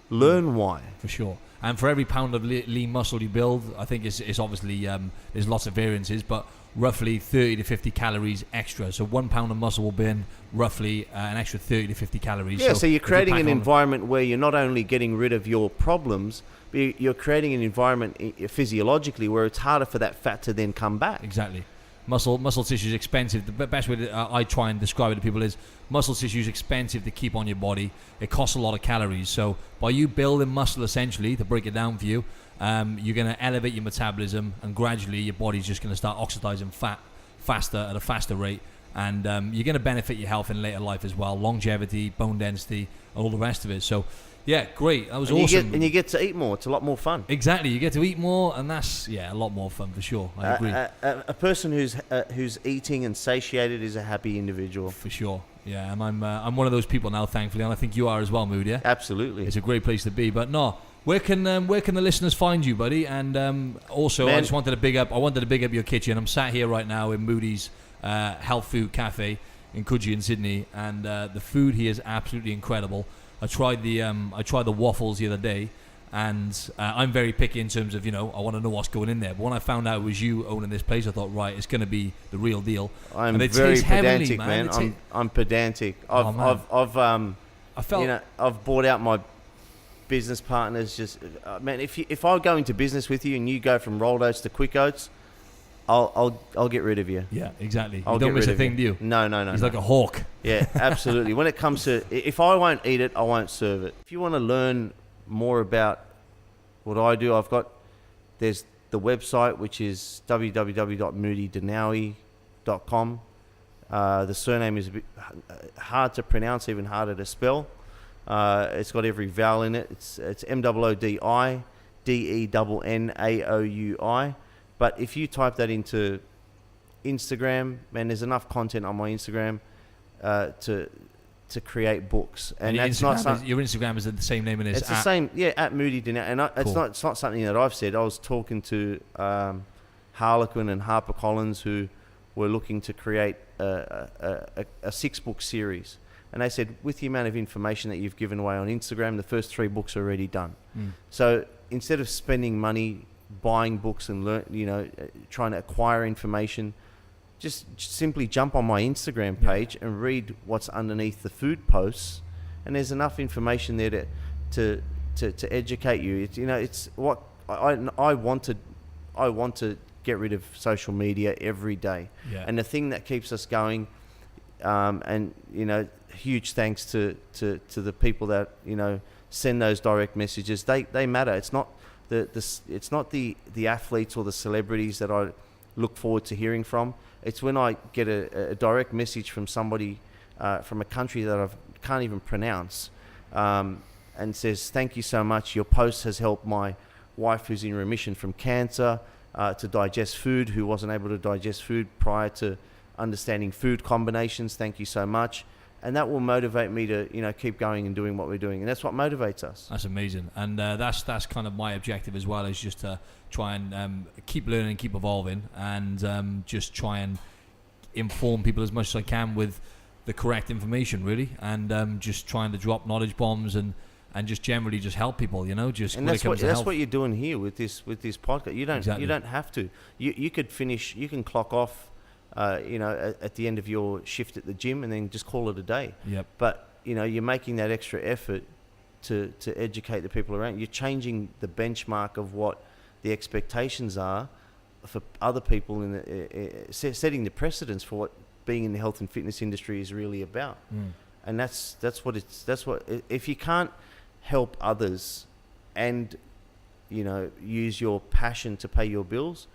Learn why. For sure. And for every pound of lean muscle you build, I think it's obviously there's lots of variances, but roughly 30 to 50 calories extra. So 1 pound of muscle will burn roughly an extra 30 to 50 calories. Yeah, so you're creating an on environment where you're not only getting rid of your problems, but you're creating an environment physiologically where it's harder for that fat to then come back. Exactly. Muscle tissue is expensive. The best way I try and describe it to people is muscle tissue is expensive to keep on your body. It costs a lot of calories. So by you building muscle, essentially, to break it down for you, you're going to elevate your metabolism, and gradually your body's just going to start oxidizing fat faster at a faster rate. And you're going to benefit your health in later life as well, longevity, bone density, and all the rest of it. So yeah, great. That was awesome. And you get to eat more. It's a lot more fun. Exactly. You get to eat more, and that's, a lot more fun for sure. I agree. A person who's eating and satiated is a happy individual. For sure. Yeah, and I'm one of those people now, thankfully, and I think you are as well, Moodi. Yeah? Absolutely. It's a great place to be. But no, where can the listeners find you, buddy? And also, I wanted to big up your kitchen. I'm sat here right now in Moodi's Health Food Cafe in Coogee in Sydney, and the food here is absolutely incredible. I tried the waffles the other day, and I'm very picky in terms of, I want to know what's going in there. But when I found out it was you owning this place, I thought, right, it's going to be the real deal. I'm very pedantic, man. I'm pedantic. I've bought out my business partners. Just man, if I go into business with you and you go from rolled oats to quick oats, I'll get rid of you. Yeah, exactly. You don't miss a thing, do you? No. He's like a hawk. Yeah, absolutely. When it comes to, if I won't eat it, I won't serve it. If you want to learn more about what I do, there's the website, which is www.moodi.dennaoui.com. The surname is a bit hard to pronounce, even harder to spell. It's got every vowel in it. It's MOODIDENNAOUI. But if you type that into Instagram, man, there's enough content on my Instagram to create books. And that's not something. Your Instagram is the same name as it's the same, yeah, at Moodi Dennaoui. And cool. It's not something that I've said. I was talking to Harlequin and HarperCollins, who were looking to create a 6-book series. And they said, with the amount of information that you've given away on Instagram, the first 3 books are already done. So instead of spending money buying books and trying to acquire information, just simply jump on my Instagram page and read what's underneath the food posts, and there's enough information there to educate you. It's what I want to get rid of social media every day, and the thing that keeps us going. And huge thanks to the people that send those direct messages. They matter. It's not it's not the athletes or the celebrities that I look forward to hearing from. It's when I get a direct message from somebody from a country that I can't even pronounce, and says, thank you so much. Your post has helped my wife, who's in remission from cancer, to digest food, who wasn't able to digest food prior to understanding food combinations. Thank you so much. And that will motivate me to, keep going and doing what we're doing. And that's what motivates us. That's amazing. And that's kind of my objective as well, is just to try and keep learning, keep evolving, and just try and inform people as much as I can with the correct information, really. And just trying to drop knowledge bombs and just generally just help people, just and when it comes to health. That's what you're doing here with this podcast. You don't have to. You could finish, you can clock off at the end of your shift at the gym and then just call it a day. Yep. But, you're making that extra effort to educate the people around. You're changing the benchmark of what the expectations are for other people, setting the precedence for what being in the health and fitness industry is really about. And that's what if you can't help others and, use your passion to pay your bills,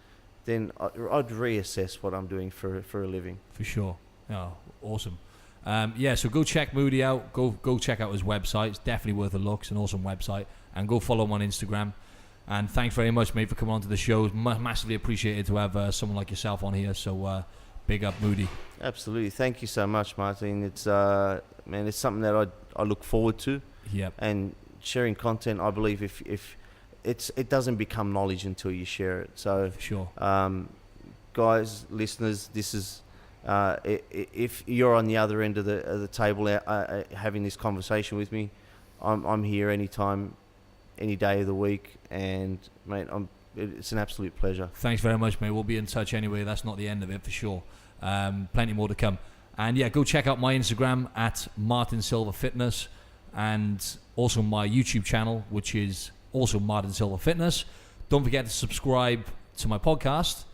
then I'd reassess what I'm doing for a living. For sure. Oh, awesome. So go check Moodi out. Go check out his website. It's definitely worth a look. It's an awesome website. And go follow him on Instagram. And thanks very much, mate, for coming on to the show. It's massively appreciated to have someone like yourself on here. So big up, Moodi. Absolutely. Thank you so much, Martin. It's it's something that I look forward to. Yep. And sharing content, I believe if it doesn't become knowledge until you share it. So, for sure. Guys, listeners, this is if you're on the other end of the table having this conversation with me, I'm here anytime, any day of the week, and mate, it's an absolute pleasure. Thanks very much, mate. We'll be in touch anyway. That's not the end of it for sure. Plenty more to come. And yeah, go check out my Instagram at Martin Silva Fitness, and also my YouTube channel, which is also Martin Silva Fitness. Don't forget to subscribe to my podcast,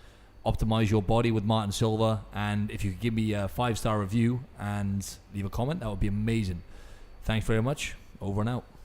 Optimize Your Body with Martin Silva. And if you could give me a 5-star review and leave a comment, that would be amazing. Thanks very much. Over and out.